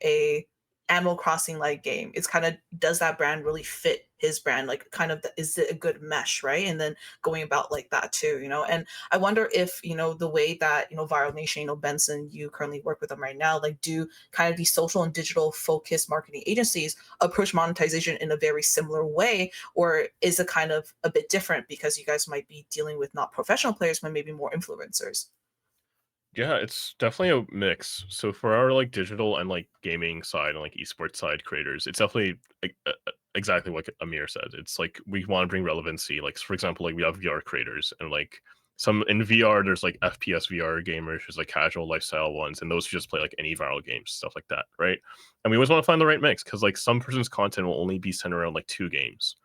Speaker 1: a Animal Crossing like game. It's kind of, does that brand really fit his brand? Like, kind of, is it a good mesh, right? And then going about like that too, And I wonder if, the way that, Viral Nation, Benson, you currently work with them right now, like, do kind of these social and digital focused marketing agencies approach monetization in a very similar way? Or is it kind of a bit different because you guys might be dealing with not professional players, but maybe more influencers?
Speaker 3: Yeah, it's definitely a mix. So for our like digital and like gaming side and like esports side creators, it's definitely exactly what Amir said. It's like we want to bring relevancy. Like for example, like we have VR creators and like some in VR, there's like FPS VR gamers, there's like casual lifestyle ones, and those who just play like any viral games, stuff like that, right? And we always want to find the right mix because like some person's content will only be centered around like two games.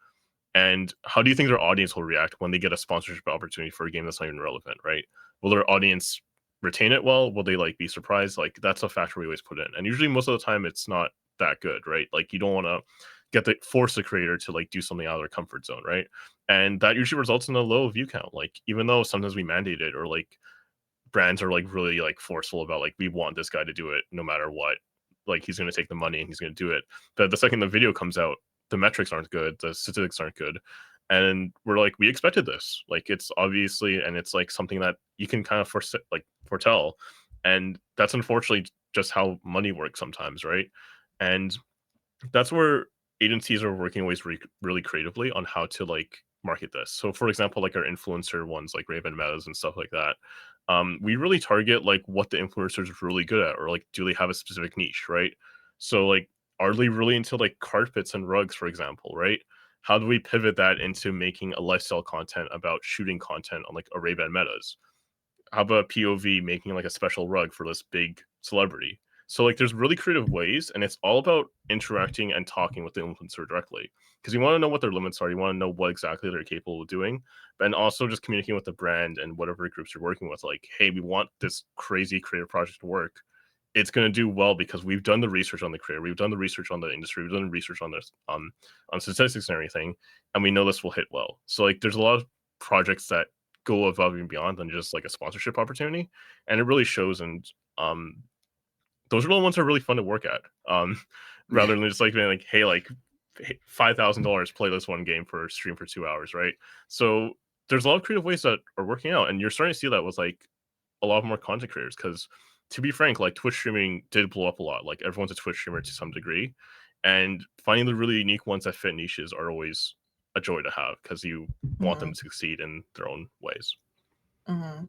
Speaker 3: And how do you think their audience will react when they get a sponsorship opportunity for a game that's not even relevant, right? Will their audience retain it well? Will they like be surprised? Like that's a factor we always put in. And usually most of the time it's not that good, right? Like you don't want to force the creator to like do something out of their comfort zone, right? And that usually results in a low view count. Like even though sometimes we mandate it or like brands are like really like forceful about like we want this guy to do it no matter what. Like he's gonna take the money and he's gonna do it. But the second the video comes out, the metrics aren't good, the statistics aren't good. And we're like, we expected this. Like it's obviously and it's like something that you can kind of foretell. And that's unfortunately just how money works sometimes, right? And that's where agencies are working always really creatively on how to like market this. So for example, like our influencer ones like Raven Meadows and stuff like that. We really target like what the influencers are really good at or like do they have a specific niche, right? So like are they really into like carpets and rugs, for example, right? How do we pivot that into making a lifestyle content about shooting content on like a Ray-Ban Meadows? How about POV making like a special rug for this big celebrity? So like there's really creative ways and it's all about interacting and talking with the influencer directly because you want to know what their limits are, you want to know what exactly they're capable of doing, and also just communicating with the brand and whatever groups you're working with like, hey, we want this crazy creative project to work. It's going to do well because we've done the research on the creator, we've done the research on the industry, we've done the research on this on statistics and everything, and we know this will hit well. So like there's a lot of projects that go above and beyond than just like a sponsorship opportunity, and it really shows. And those are the ones that are really fun to work at, rather than just like being like, hey, like $5,000 play this one game for stream for 2 hours, right? So there's a lot of creative ways that are working out, and you're starting to see that with like a lot more content creators because to be frank, like Twitch streaming did blow up a lot. Like everyone's a Twitch streamer to some degree, and finding the really unique ones that fit niches are always a joy to have because you want them to succeed in their own ways.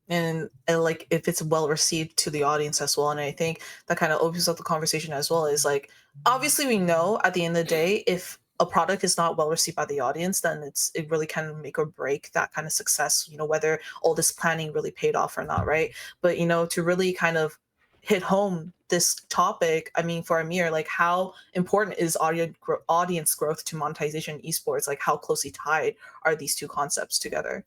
Speaker 1: And like if it's well received to the audience as well, and I think that kind of opens up the conversation as well, is like, obviously we know at the end of the day, if a product is not well received by the audience, then it really can make or break that kind of success, whether all this planning really paid off or not, right? But to really kind of hit home this topic, I mean, for Amir, like, how important is audience growth to monetization in esports? Like, how closely tied are these two concepts together?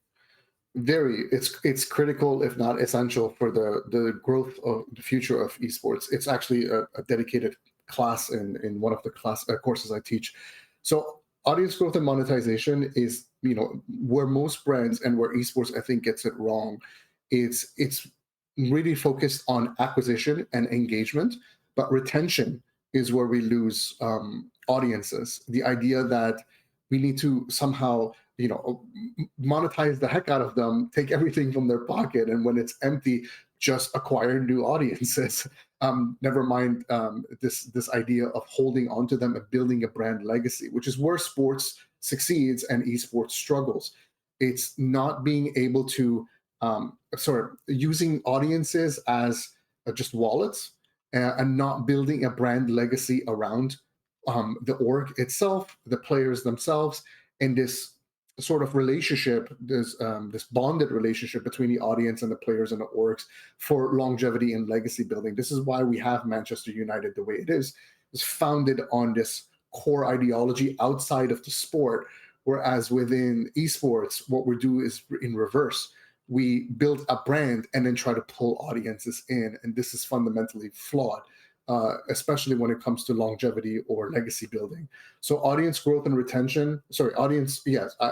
Speaker 2: Very, it's critical, if not essential, for the growth of the future of esports. It's actually a dedicated class in one of the courses I teach. So audience growth and monetization is, where most brands and where esports I think gets it wrong. It's really focused on acquisition and engagement, but retention is where we lose audiences. The idea that we need to somehow monetize the heck out of them, take everything from their pocket, and when it's empty, just acquire new audiences. Never mind this idea of holding onto them and building a brand legacy, which is where sports succeeds and esports struggles. It's not being able to using audiences as just wallets and not building a brand legacy around the org itself, the players themselves, and this sort of relationship, this bonded relationship between the audience and the players and the orgs for longevity and legacy building. This is why we have Manchester United the way it is. It's founded on this core ideology outside of the sport, whereas within esports, what we do is in reverse. We build a brand and then try to pull audiences in, and this is fundamentally flawed. Especially when it comes to longevity or legacy building. So audience growth and retention,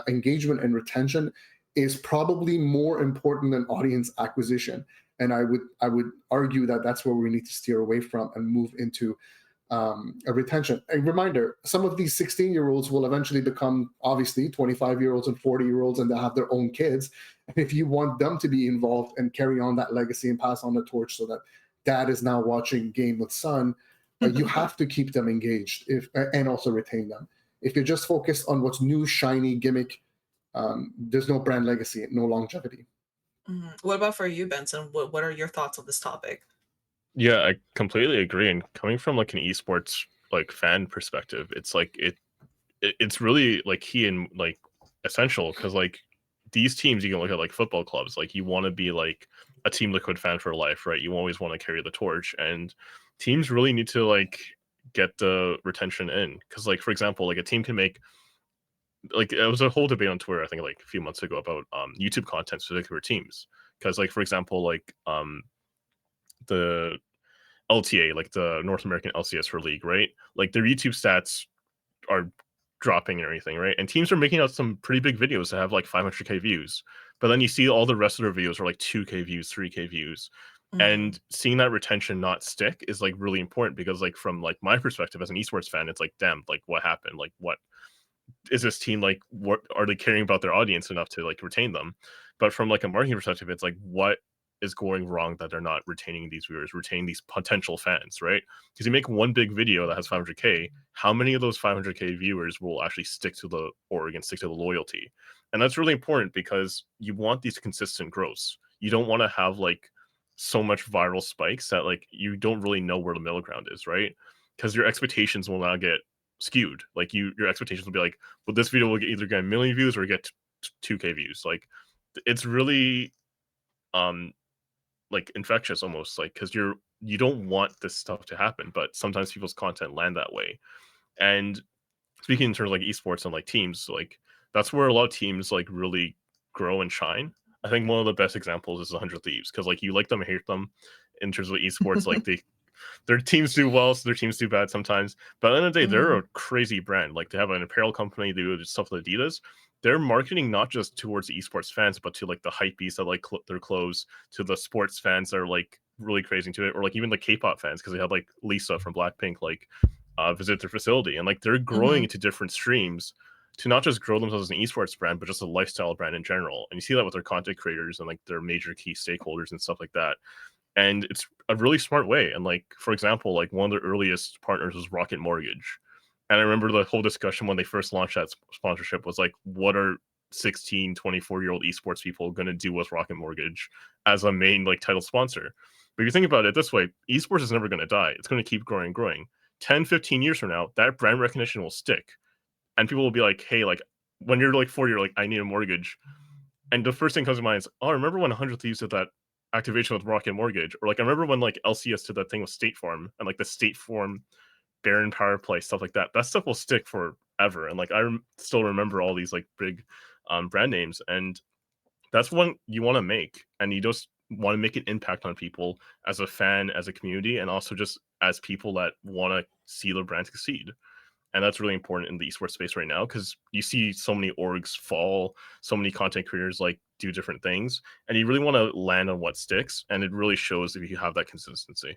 Speaker 2: engagement and retention is probably more important than audience acquisition. And I would argue that that's where we need to steer away from and move into a retention. A reminder, some of these 16-year-olds will eventually become, obviously, 25-year-olds and 40-year-olds, and they'll have their own kids. And if you want them to be involved and carry on that legacy and pass on the torch so that dad is now watching game with son, you have to keep them engaged and also retain them. If you're just focused on what's new, shiny, gimmick, there's no brand legacy, no longevity.
Speaker 1: What about for you, Benson? What are your thoughts on this topic?
Speaker 3: Yeah, I completely agree. And coming from like an esports like fan perspective, it's like it's really like key and like essential, because like these teams, you can look at like football clubs, like you want to be like a Team Liquid fan for life, right? You always want to carry the torch, and teams really need to like get the retention in, because like for example, like a team can make, like it was a whole debate on Twitter I think like a few months ago about YouTube content specific for teams, because like for example like the LTA, like the North American LCS for League, right? Like their YouTube stats are dropping and everything, right? And teams are making out some pretty big videos that have like 500k views, but then you see all the rest of their videos are like 2k views, 3k views, and seeing that retention not stick is like really important, because like from like my perspective as an esports fan, it's like, damn, like what happened? Like what is this team like? What are they caring about their audience enough to like retain them? But from like a marketing perspective, it's like, what is going wrong that they're not retaining these viewers, retaining these potential fans, right? Because you make one big video that has 500k, how many of those 500k viewers will actually stick to the org and stick to the loyalty? And that's really important, because you want these consistent growths. You don't want to have like so much viral spikes that like you don't really know where the middle ground is, right? Because your expectations will now get skewed. Like your expectations will be like, well, this video will either get a million views or get 2k views. Like it's really like infectious almost, like, because you don't want this stuff to happen, but sometimes people's content land that way. And speaking in terms of like esports and like teams, like that's where a lot of teams like really grow and shine. I think one of the best examples is 100 Thieves, because like you like them or hate them in terms of esports, like their teams do well, so their teams do bad sometimes. But at the end of the day, they're a crazy brand. Like they have an apparel company, they do stuff with Adidas. They're marketing not just towards the esports fans, but to like the hype beasts that like their clothes, to the sports fans that are like really crazy into it, or like even the K-pop fans, because they had like Lisa from Blackpink like visit their facility, and like they're growing into different streams to not just grow themselves as an esports brand, but just a lifestyle brand in general. And you see that with their content creators and like their major key stakeholders and stuff like that. And it's a really smart way. And like for example, like one of their earliest partners was Rocket Mortgage, and I remember the whole discussion when they first launched that sponsorship was like, what are 16 24-year-old esports people going to do with Rocket Mortgage as a main like title sponsor? But if you think about it this way, esports is never going to die. It's going to keep growing and growing. 10-15 years from now, that brand recognition will stick, and people will be like, hey, like when you're like 40, you're like, I need a mortgage, and the first thing comes to mind is, oh, I remember when 100 Thieves did that activation with Rocket Mortgage, or like I remember when like LCS did that thing with State Farm, and like the State Farm Baron Power Play, stuff like that. That stuff will stick forever. And like still remember all these like big brand names, and that's what you want to make. And you just want to make an impact on people as a fan, as a community, and also just as people that want to see the brand succeed. And that's really important in the esports space right now, because you see so many orgs fall, so many content creators like do different things, and you really want to land on what sticks. And it really shows if you have that consistency.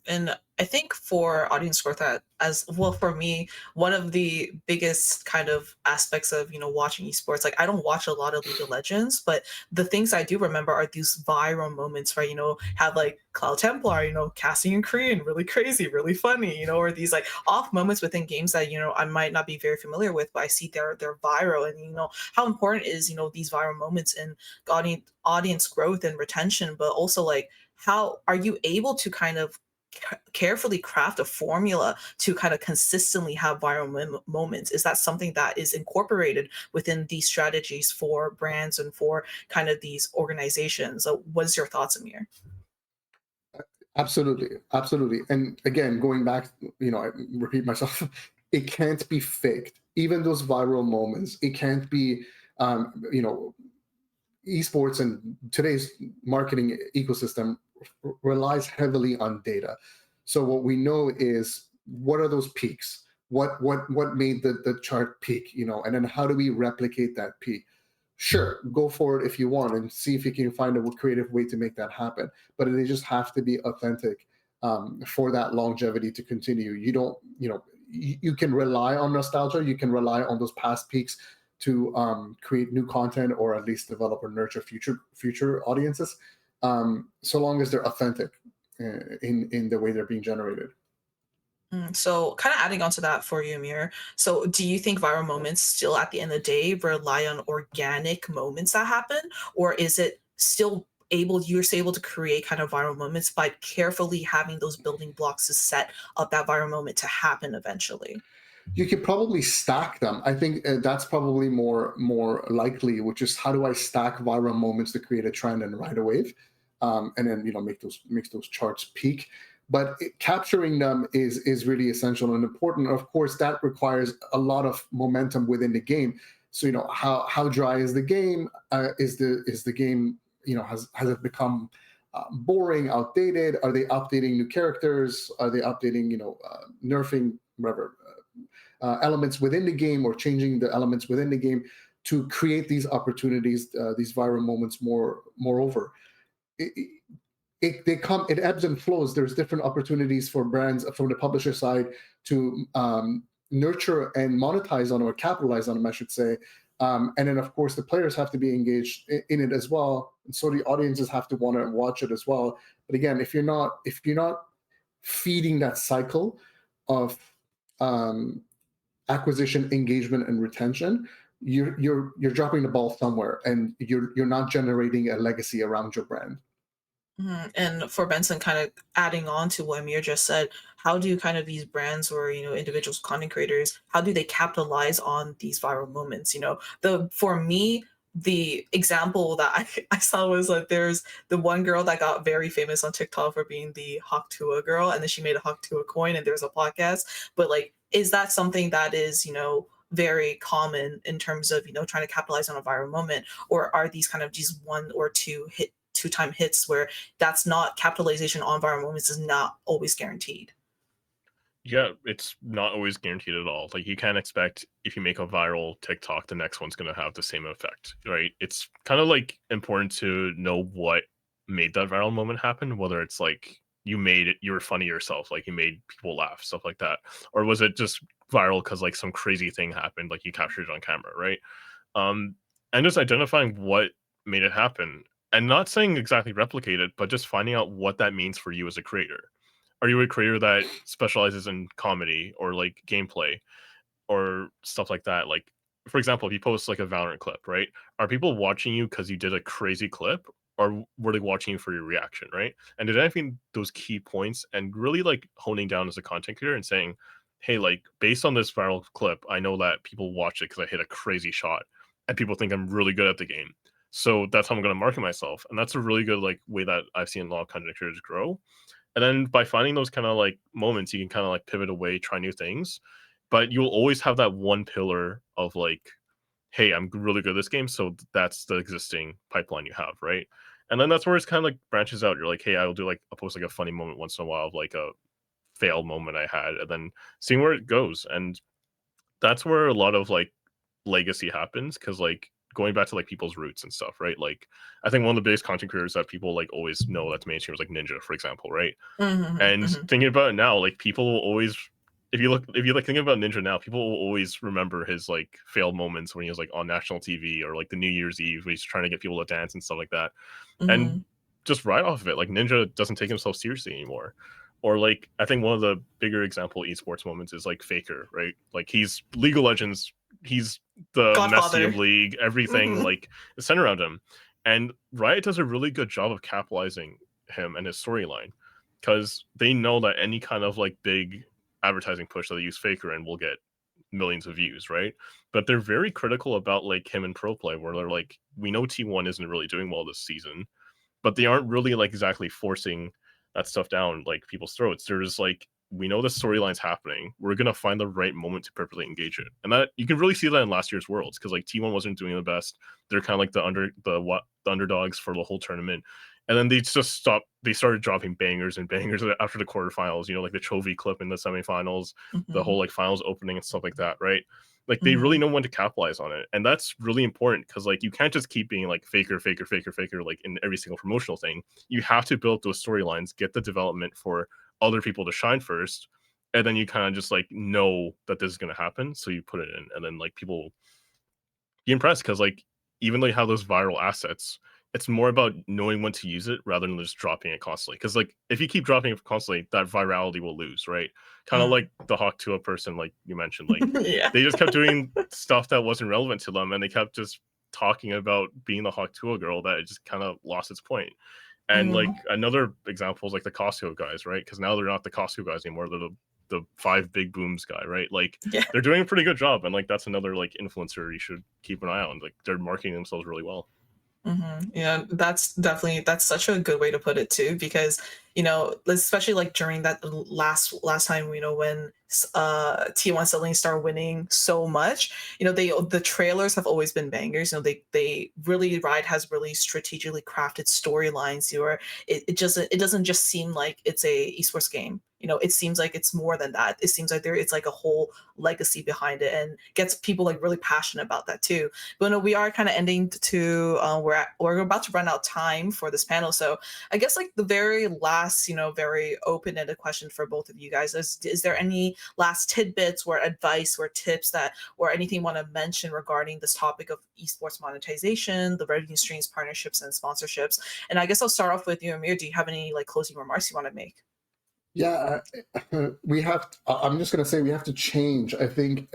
Speaker 1: And I think for audience growth, as well, for me, one of the biggest kind of aspects of watching esports, like I don't watch a lot of League of Legends, but the things I do remember are these viral moments where have like Cloud Templar, casting in Korean, really crazy, really funny, or these like off moments within games that I might not be very familiar with, but I see they're viral, and how important is these viral moments in audience growth and retention, but also like how are you able to kind of carefully craft a formula to kind of consistently have viral moments? Is that something that is incorporated within these strategies for brands and for kind of these organizations? So what is your thoughts, Amir?
Speaker 2: Absolutely, absolutely. And again, going back, I repeat myself, it can't be faked. Even those viral moments, it can't be, esports and today's marketing ecosystem relies heavily on data. So what we know is, what are those peaks? What made the chart peak? And then how do we replicate that peak? Sure, go for it if you want and see if you can find a creative way to make that happen. But they just have to be authentic. for that longevity to continue. You don't, you can rely on nostalgia. You can rely on those past peaks to create new content, or at least develop or nurture future audiences, so long as they're authentic in the way they're being generated.
Speaker 1: So kind of adding on to that for you, Amir. So do you think viral moments still at the end of the day rely on organic moments that happen? Or is it still you're still able to create kind of viral moments by carefully having those building blocks to set up that viral moment to happen eventually?
Speaker 2: You could probably stack them. I think that's probably more likely, which is, how do I stack viral moments to create a trend and ride a wave, and then make those charts peak. But capturing them is really essential and important. Of course, that requires a lot of momentum within the game. So how dry is the game? Is the game, has it become boring, outdated? Are they updating new characters? Are they updating, nerfing, whatever, elements within the game, or changing the elements within the game to create these opportunities, these viral moments? Moreover, it ebbs and flows. There's different opportunities for brands from the publisher side to nurture and monetize on, or capitalize on them, I should say. And then, of course, the players have to be engaged in it as well, and so the audiences have to want to watch it as well. But again, if you're not feeding that cycle of acquisition, engagement, and retention, you're dropping the ball somewhere, and you're not generating a legacy around your brand.
Speaker 1: And for Benson, kind of adding on to what Amir just said, how do kind of these brands or individuals, content creators, how do they capitalize on these viral moments? For me, the example that I saw was like, there's the one girl that got very famous on TikTok for being the Hawk Tuah girl, and then she made a Hawk Tuah coin, and there's a podcast. But like, is that something that is very common in terms of trying to capitalize on a viral moment, or are these kind of just one or two-time hits where that's not capitalization on viral moments is not always guaranteed?
Speaker 3: Yeah, it's not always guaranteed at all. Like, you can't expect if you make a viral TikTok, the next one's going to have the same effect, right? It's kind of like important to know what made that viral moment happen, whether it's like you were funny yourself, like you made people laugh, stuff like that. Or was it just viral because like some crazy thing happened, like you captured it on camera, right? And just identifying what made it happen, and not saying exactly replicate it, but just finding out what that means for you as a creator. Are you a creator that specializes in comedy or like gameplay or stuff like that? Like, for example, if you post like a Valorant clip, right? Are people watching you because you did a crazy clip, or were they watching you for your reaction, right? And did anything those key points, and really like honing down as a content creator and saying, hey, like based on this viral clip, I know that people watch it because I hit a crazy shot and people think I'm really good at the game. So that's how I'm going to market myself. And that's a really good like way that I've seen a lot of content creators grow. And then by finding those kind of like moments, you can kind of like pivot away, try new things. But you'll always have that one pillar of like, hey, I'm really good at this game. So that's the existing pipeline you have, right? And then that's where it's kind of like branches out. You're like, hey, I'll do like, I'll post like a funny moment once in a while of like a fail moment I had, and then seeing where it goes. And that's where a lot of like legacy happens, because like going back to like people's roots and stuff, right? Like I think one of the biggest content creators that people like always know that's mainstream is like Ninja, for example, right? And thinking about it now, like people will always, if you like thinking about Ninja now, people will always remember his like failed moments when he was like on national TV, or like the New Year's Eve when he's trying to get people to dance and stuff like that. And just right off of it, like Ninja doesn't take himself seriously anymore. Or like I think one of the bigger example esports moments is like Faker, right? Like he's League of Legends, he's the Messi of League, everything like is centered around him. And Riot does a really good job of capitalizing him and his storyline, because they know that any kind of like big advertising push that they use Faker in will get millions of views, right? But they're very critical about like him in pro play, where they're like, we know T1 isn't really doing well this season, but they aren't really like exactly forcing that stuff down like people's throats. They're just like, we know the storyline's happening. We're gonna find the right moment to perfectly engage it, and that you can really see that in last year's Worlds, because like T1 wasn't doing the best. They're kind of like the underdogs for the whole tournament, and then they just stopped. They started dropping bangers and bangers after the quarterfinals. Like the Chovy clip in the semifinals, the whole like finals opening and stuff like that, right? Like they really know when to capitalize on it, and that's really important, because like you can't just keep being like faker like in every single promotional thing. You have to build those storylines, get the development for other people to shine first, and then you kind of just like know that this is going to happen, so you put it in, and then like people be impressed because like even though you have those viral assets, it's more about knowing when to use it rather than just dropping it constantly. Because like if you keep dropping it constantly, that virality will lose, right? Kind of like the Hawk Tuah person, like you mentioned, like
Speaker 1: Yeah.
Speaker 3: they just kept doing stuff that wasn't relevant to them, and they kept just talking about being the Hawk Tuah girl that it just kind of lost its point. And like another example is like the Costco guys, right? Because now they're not the Costco guys anymore. They're the Five Big Booms guy, right? Like
Speaker 1: Yeah.
Speaker 3: they're doing a pretty good job, and like that's another like influencer you should keep an eye on. Like they're marketing themselves really well.
Speaker 1: Yeah, that's such a good way to put it too, because especially like during that last time, when T1 Zilin started winning so much, the trailers have always been bangers. They really Riot has really strategically crafted storylines where it doesn't just seem like it's a esports game. It seems like it's more than that. It seems like it's like a whole legacy behind it, and gets people like really passionate about that too. But no, we are kind of ending to we're about to run out of time for this panel. So I guess like the very last, very open-ended question for both of you guys is there any last tidbits or advice or tips that or anything you want to mention regarding this topic of esports monetization, the revenue streams, partnerships, and sponsorships? And I guess I'll start off with you, Amir. Do you have any like closing remarks you want to make?
Speaker 2: Yeah, we have. I'm just going to say we have to change. I think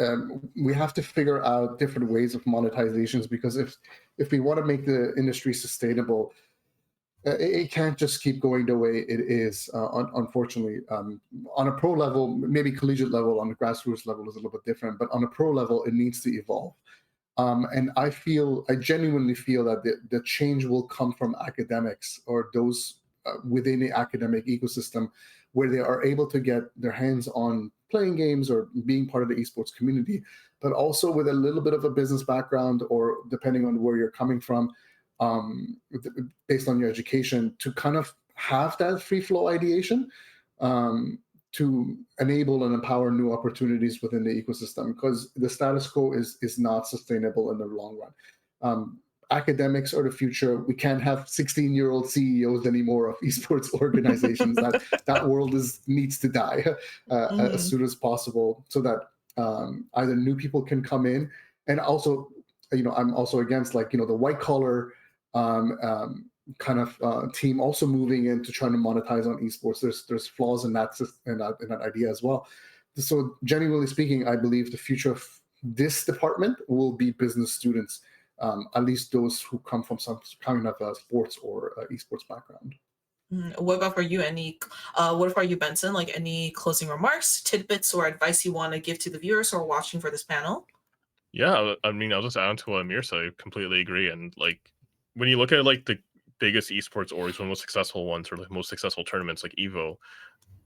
Speaker 2: we have to figure out different ways of monetizations, because if we want to make the industry sustainable, it can't just keep going the way it is. Unfortunately, on a pro level, maybe collegiate level, on the grassroots level is a little bit different, but on a pro level, it needs to evolve. And I genuinely feel that the change will come from academics or those within the academic ecosystem, where they are able to get their hands on playing games or being part of the esports community, but also with a little bit of a business background, or depending on where you're coming from, based on your education, to kind of have that free flow ideation, to enable and empower new opportunities within the ecosystem, because the status quo is not sustainable in the long run. Academics are the future. We can't have 16-year-old CEOs anymore of esports organizations. that world needs to die as soon as possible, so that either new people can come in, and also, I'm also against the white collar kind of team also moving into trying to monetize on esports. There's flaws in that idea as well. So genuinely speaking, I believe the future of this department will be business students, at least those who come from some kind of a sports or esports background.
Speaker 1: What about for you? What about you, Benson? Like any closing remarks, tidbits, or advice you want to give to the viewers who are watching for this panel?
Speaker 3: Yeah, I mean, I'll just add on to what Amir said. I completely agree. And like when you look at like the biggest esports orgs, one of the most successful ones, or the most successful tournaments like Evo,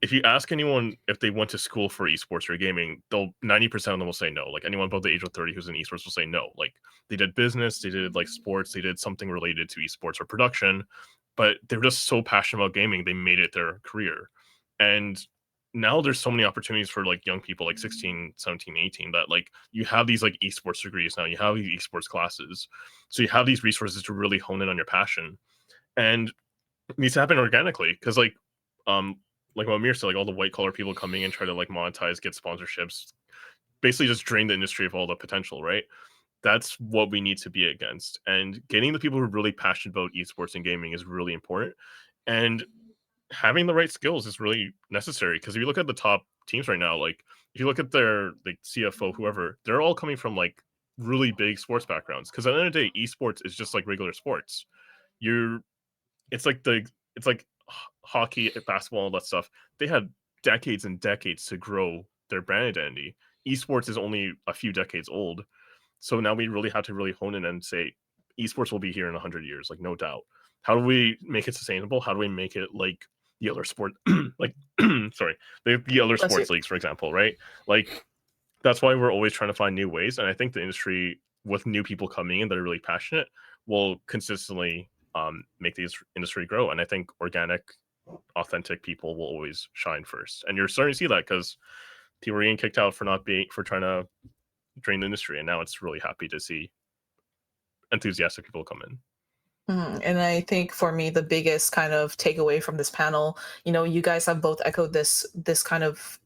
Speaker 3: if you ask anyone if they went to school for esports or gaming, they'll 90% of them will say no. Like anyone above the age of 30 who's in esports will say no. Like they did business, they did like sports, they did something related to esports or production, but they're just so passionate about gaming, they made it their career. And now there's so many opportunities for like young people like 16, 17, 18 that like you have these like esports degrees now, you have these esports classes. So you have these resources to really hone in on your passion. And it needs to happen organically, because like what Amir said, like all the white collar people coming in, try to like monetize, get sponsorships, basically just drain the industry of all the potential, right? That's what we need to be against. And getting the people who are really passionate about esports and gaming is really important. And having the right skills is really necessary, because if you look at the top teams right now, like if you look at their like CFO, whoever, they're all coming from like really big sports backgrounds. Because at the end of the day, esports is just like regular sports. You're it's like hockey, basketball, all that stuff. They had decades and decades to grow their brand identity. Esports is only a few decades old, so now we really have to really hone in and say esports will be here in 100 years, like no doubt. How do we make it sustainable? How do we make it like the other sport, like sorry, the other
Speaker 1: Bless you.
Speaker 3: sports leagues, for example, right? Like that's why we're always trying to find new ways, and I think the industry with new people coming in that are really passionate will consistently make the industry grow. And I think organic, authentic people will always shine first. And you're starting to see that, because people were getting kicked out for trying to drain the industry, and now it's really happy to see enthusiastic people come in.
Speaker 1: And I think for me, the biggest kind of takeaway from this panel, you guys have both echoed this kind of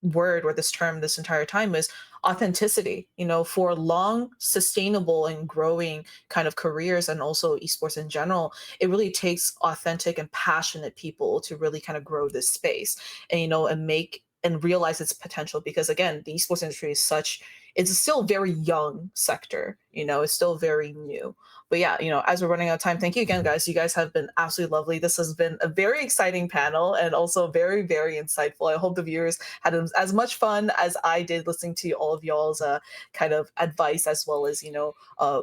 Speaker 1: word or this term this entire time, is authenticity. For long sustainable and growing kind of careers, and also esports in general, it really takes authentic and passionate people to really kind of grow this space, and and make and realize its potential, because again, the esports industry is such, it's still a very young sector. It's still very new. But yeah, as we're running out of time, thank you again, guys. You guys have been absolutely lovely. This has been a very exciting panel, and also very, very insightful. I hope the viewers had as much fun as I did listening to all of y'all's kind of advice, as well as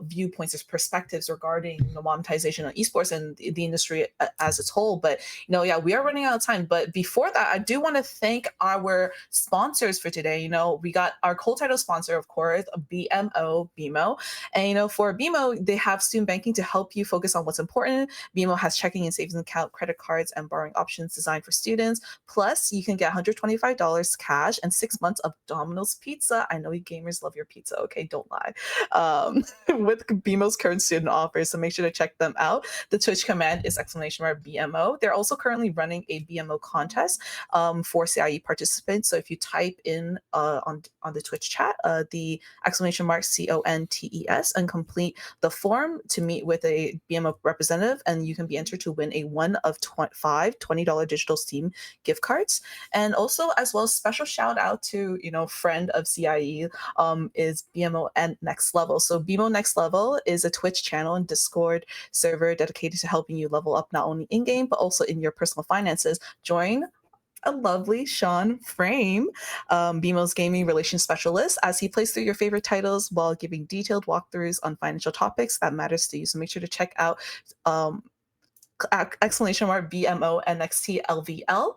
Speaker 1: viewpoints or perspectives regarding monetization of esports and the industry as its whole. But yeah, we are running out of time. But before that, I do want to thank our sponsors for today. We got our co-title sponsor, of course, BMO. And for BMO, they have student banking to help you focus on what's important. BMO has checking and savings account, credit cards, and borrowing options designed for students. Plus, you can get $125 cash and 6 months of Domino's pizza. I know you gamers love your pizza. Okay, don't lie. With BMO's current student offers, so make sure to check them out. The Twitch command is !BMO. They're also currently running a BMO contest for CIE participants. So if you type in on the Twitch chat the !CONTES and complete the form to meet with a BMO representative, and you can be entered to win a one of five $20 digital Steam gift cards. And also, as well, special shout out to friend of CIE is BMO and Next Level. So BMO Next Level is a Twitch channel and Discord server dedicated to helping you level up not only in game but also in your personal finances. Join a lovely Sean Frame, BMO's gaming relations specialist, as he plays through your favorite titles while giving detailed walkthroughs on financial topics that matters to you. So make sure to check out BMO NXT LVL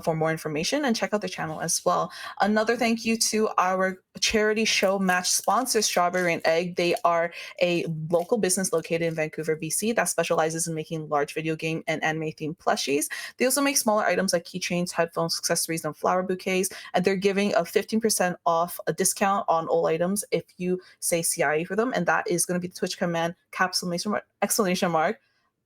Speaker 1: for more information, and check out their channel as well. Another thank you to our charity show match sponsor, Strawberry and Egg. They are a local business located in Vancouver, BC, that specializes in making large video game and anime themed plushies. They also make smaller items like keychains, headphones, accessories, and flower bouquets, and they're giving a 15% off a discount on all items if you say CIE for them, and that is going to be the Twitch command exclamation mark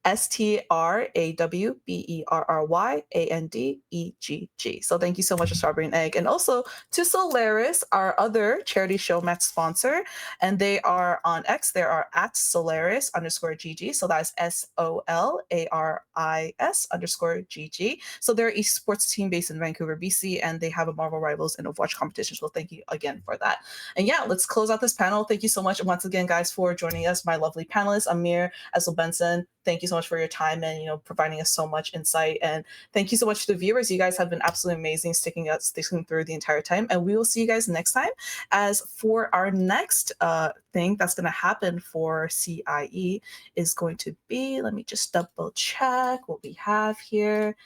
Speaker 1: STRAWBERRYANDEGG. So thank you so much to Strawberry and Egg. And also to Solaris, our other charity show match sponsor. And they are on X. They are at Solaris_GG. So that's SOLARIS_GG. So they're an esports team based in Vancouver, BC, and they have a Marvel Rivals and Overwatch competition. So thank you again for that. And yeah, let's close out this panel. Thank you so much once again, guys, for joining us. My lovely panelists, Amir, as well Benson. Thank you so much for your time and providing us so much insight. And thank you so much to the viewers. You guys have been absolutely amazing, sticking through the entire time. And we will see you guys next time. As for our next thing that's going to happen for CIE is going to be, let me just double check what we have here.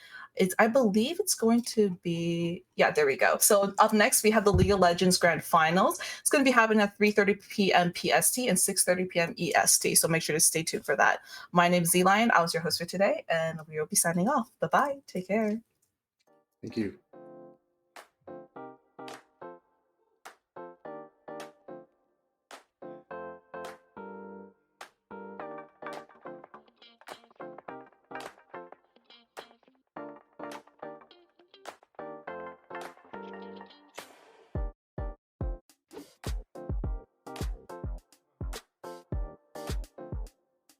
Speaker 1: I believe it's going to be, yeah, there we go. So up next, we have the League of Legends Grand Finals. It's going to be happening at 3:30 p.m. PST and 6:30 p.m. EST. So make sure to stay tuned for that. My name is Zlion. I was your host for today, and we will be signing off. Bye-bye. Take care.
Speaker 2: Thank you.